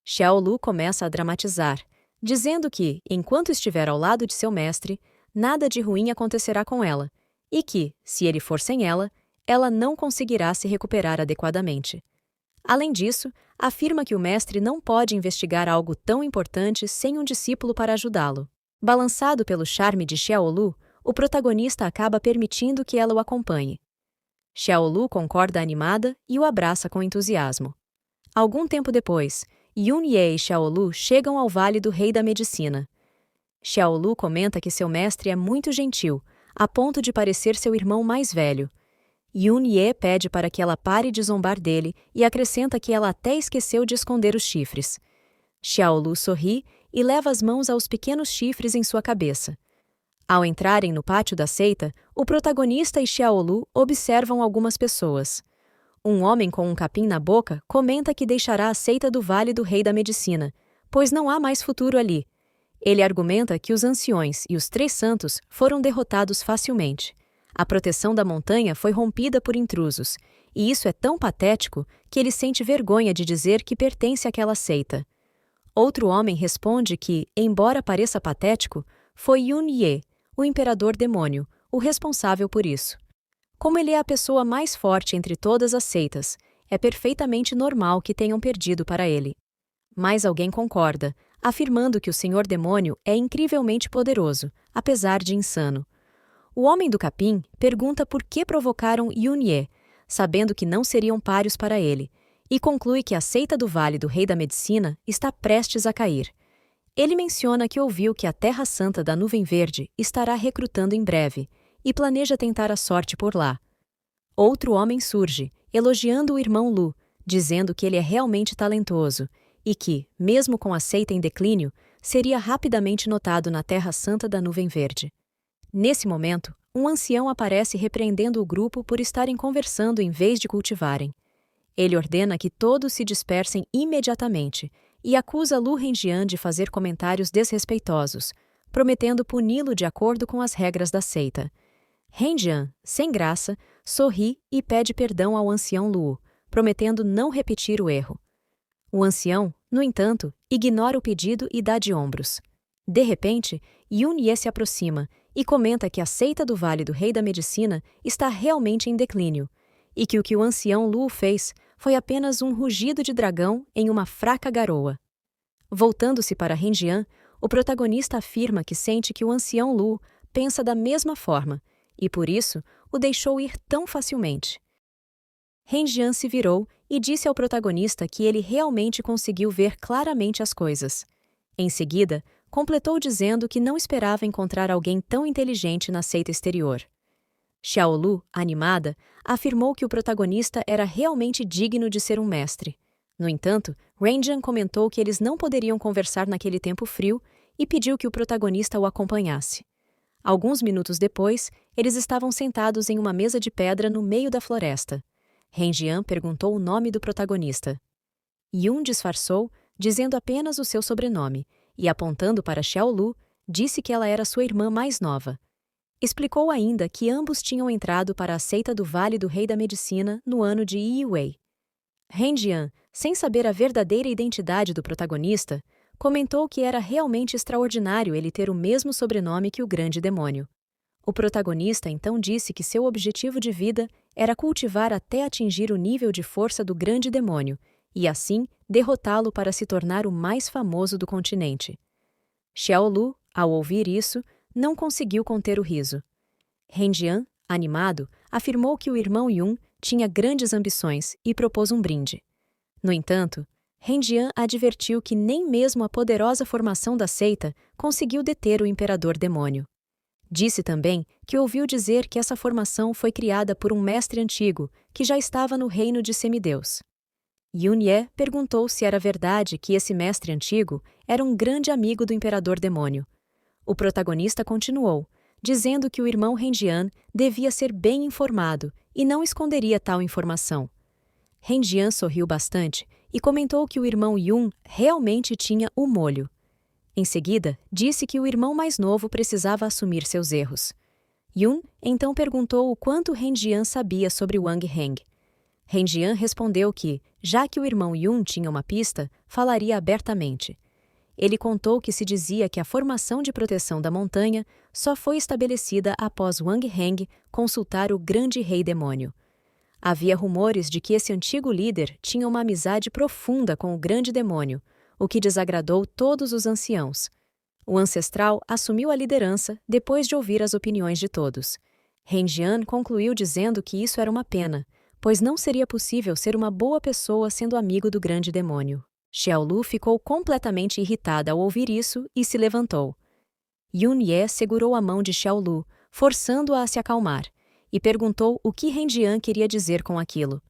Xiaolu começa a dramatizar, dizendo que, enquanto estiver ao lado de seu mestre, nada de ruim acontecerá com ela, e que, se ele for sem ela, ela não conseguirá se recuperar adequadamente. Além disso, afirma que o mestre não pode investigar algo tão importante sem um discípulo para ajudá-lo. Balançado pelo charme de Xiaolu, o protagonista acaba permitindo que ela o acompanhe. Xiaolu concorda animada e o abraça com entusiasmo. Algum tempo depois, Yun-Ye e Xiaolu chegam ao Vale do Rei da Medicina. Xiaolu comenta que seu mestre é muito gentil, a ponto de parecer seu irmão mais velho. Yun-Ye pede para que ela pare de zombar dele e acrescenta que ela até esqueceu de esconder os chifres. Xiaolu sorri e leva as mãos aos pequenos chifres em sua cabeça. Ao entrarem no pátio da seita, o protagonista e Xiaolu observam algumas pessoas. Um homem com um capim na boca comenta que deixará a seita do Vale do Rei da Medicina, pois não há mais futuro ali. Ele argumenta que os anciões e os 3 santos foram derrotados facilmente. A proteção da montanha foi rompida por intrusos, e isso é tão patético que ele sente vergonha de dizer que pertence àquela seita. Outro homem responde que, embora pareça patético, foi Yun Ye, o imperador demônio, o responsável por isso. Como ele é a pessoa mais forte entre todas as seitas, é perfeitamente normal que tenham perdido para ele. Mas alguém concorda, afirmando que o Senhor Demônio é incrivelmente poderoso, apesar de insano. O homem do capim pergunta por que provocaram Yun Ye, sabendo que não seriam páreos para ele, e conclui que a seita do Vale do Rei da Medicina está prestes a cair. Ele menciona que ouviu que a Terra Santa da Nuvem Verde estará recrutando em breve, e planeja tentar a sorte por lá. Outro homem surge, elogiando o irmão Lu, dizendo que ele é realmente talentoso, e que, mesmo com a seita em declínio, seria rapidamente notado na Terra Santa da Nuvem Verde. Nesse momento, um ancião aparece repreendendo o grupo por estarem conversando em vez de cultivarem. Ele ordena que todos se dispersem imediatamente e acusa Lu Renjian de fazer comentários desrespeitosos, prometendo puni-lo de acordo com as regras da seita. Renjian, sem graça, sorri e pede perdão ao ancião Lu, prometendo não repetir o erro. O ancião, no entanto, ignora o pedido e dá de ombros. De repente, Yun Ye se aproxima e comenta que a seita do Vale do Rei da Medicina está realmente em declínio, e que o que o ancião Lu fez foi apenas um rugido de dragão em uma fraca garoa. Voltando-se para Renjian, o protagonista afirma que sente que o ancião Lu pensa da mesma forma, e por isso o deixou ir tão facilmente. Renjian se virou e disse ao protagonista que ele realmente conseguiu ver claramente as coisas. Em seguida, completou dizendo que não esperava encontrar alguém tão inteligente na seita exterior. Xiaolu, animada, afirmou que o protagonista era realmente digno de ser um mestre. No entanto, Renjian comentou que eles não poderiam conversar naquele tempo frio e pediu que o protagonista o acompanhasse. Alguns minutos depois, eles estavam sentados em uma mesa de pedra no meio da floresta. Renjian perguntou o nome do protagonista. Yun disfarçou, dizendo apenas o seu sobrenome, e apontando para Xiaolu, disse que ela era sua irmã mais nova. Explicou ainda que ambos tinham entrado para a seita do Vale do Rei da Medicina no ano de Yi-Wei. Renjian, sem saber a verdadeira identidade do protagonista, comentou que era realmente extraordinário ele ter o mesmo sobrenome que o grande demônio. O protagonista então disse que seu objetivo de vida era cultivar até atingir o nível de força do grande demônio e, assim, derrotá-lo para se tornar o mais famoso do continente. Xiaolu, ao ouvir isso, não conseguiu conter o riso. Renjian, animado, afirmou que o irmão Yun tinha grandes ambições e propôs um brinde. No entanto, Renjian advertiu que nem mesmo a poderosa formação da seita conseguiu deter o imperador demônio. Disse também que ouviu dizer que essa formação foi criada por um mestre antigo que já estava no reino de semideus. Yun Ye perguntou se era verdade que esse mestre antigo era um grande amigo do imperador demônio. O protagonista continuou, dizendo que o irmão Renjian devia ser bem informado e não esconderia tal informação. Renjian sorriu bastante e comentou que o irmão Yun realmente tinha o molho. Em seguida, disse que o irmão mais novo precisava assumir seus erros. Yun então perguntou o quanto Renjian sabia sobre Wang Heng. Renjian respondeu que, já que o irmão Yun tinha uma pista, falaria abertamente. Ele contou que se dizia que a formação de proteção da montanha só foi estabelecida após Wang Heng consultar o grande rei demônio. Havia rumores de que esse antigo líder tinha uma amizade profunda com o grande demônio, o que desagradou todos os anciãos. O ancestral assumiu a liderança depois de ouvir as opiniões de todos. Renjian concluiu dizendo que isso era uma pena, pois não seria possível ser uma boa pessoa sendo amigo do grande demônio. Xiaolu ficou completamente irritada ao ouvir isso e se levantou. Yun Ye segurou a mão de Xiaolu, forçando-a a se acalmar, e perguntou o que Renjian queria dizer com aquilo.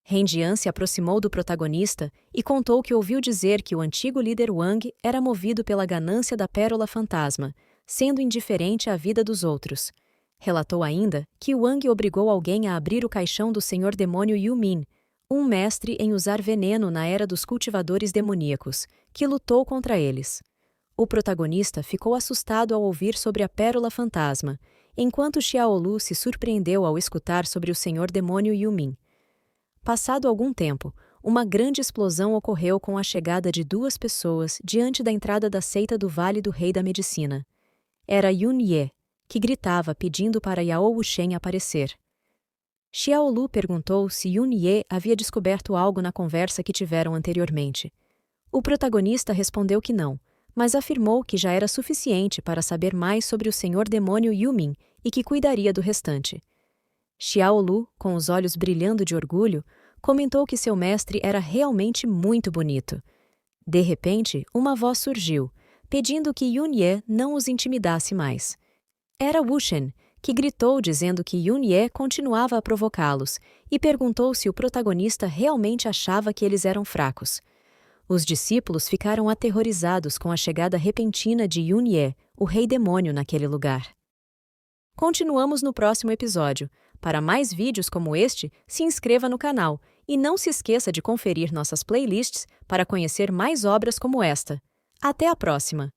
Renjian se aproximou do protagonista e contou que ouviu dizer que o antigo líder Wang era movido pela ganância da pérola fantasma, sendo indiferente à vida dos outros. Relatou ainda que Wang obrigou alguém a abrir o caixão do senhor demônio Yu Min, um mestre em usar veneno na era dos cultivadores demoníacos, que lutou contra eles. O protagonista ficou assustado ao ouvir sobre a pérola fantasma, enquanto Xiaolu se surpreendeu ao escutar sobre o senhor demônio Yu Min. Passado algum tempo, uma grande explosão ocorreu com a chegada de duas pessoas diante da entrada da seita do Vale do Rei da Medicina. Era Yun Ye, que gritava pedindo para Yao Wuchen aparecer. Xiaolu perguntou se Yun Ye havia descoberto algo na conversa que tiveram anteriormente. O protagonista respondeu que não, mas afirmou que já era suficiente para saber mais sobre o senhor demônio Yu Min e que cuidaria do restante. Xiaolu, com os olhos brilhando de orgulho, comentou que seu mestre era realmente muito bonito. De repente, uma voz surgiu, pedindo que Yun Ye não os intimidasse mais. Era Wuchen, que gritou dizendo que Yun Ye continuava a provocá-los e perguntou se o protagonista realmente achava que eles eram fracos. Os discípulos ficaram aterrorizados com a chegada repentina de Yun Ye, o rei demônio naquele lugar. Continuamos no próximo episódio. Para mais vídeos como este, se inscreva no canal e não se esqueça de conferir nossas playlists para conhecer mais obras como esta. Até a próxima!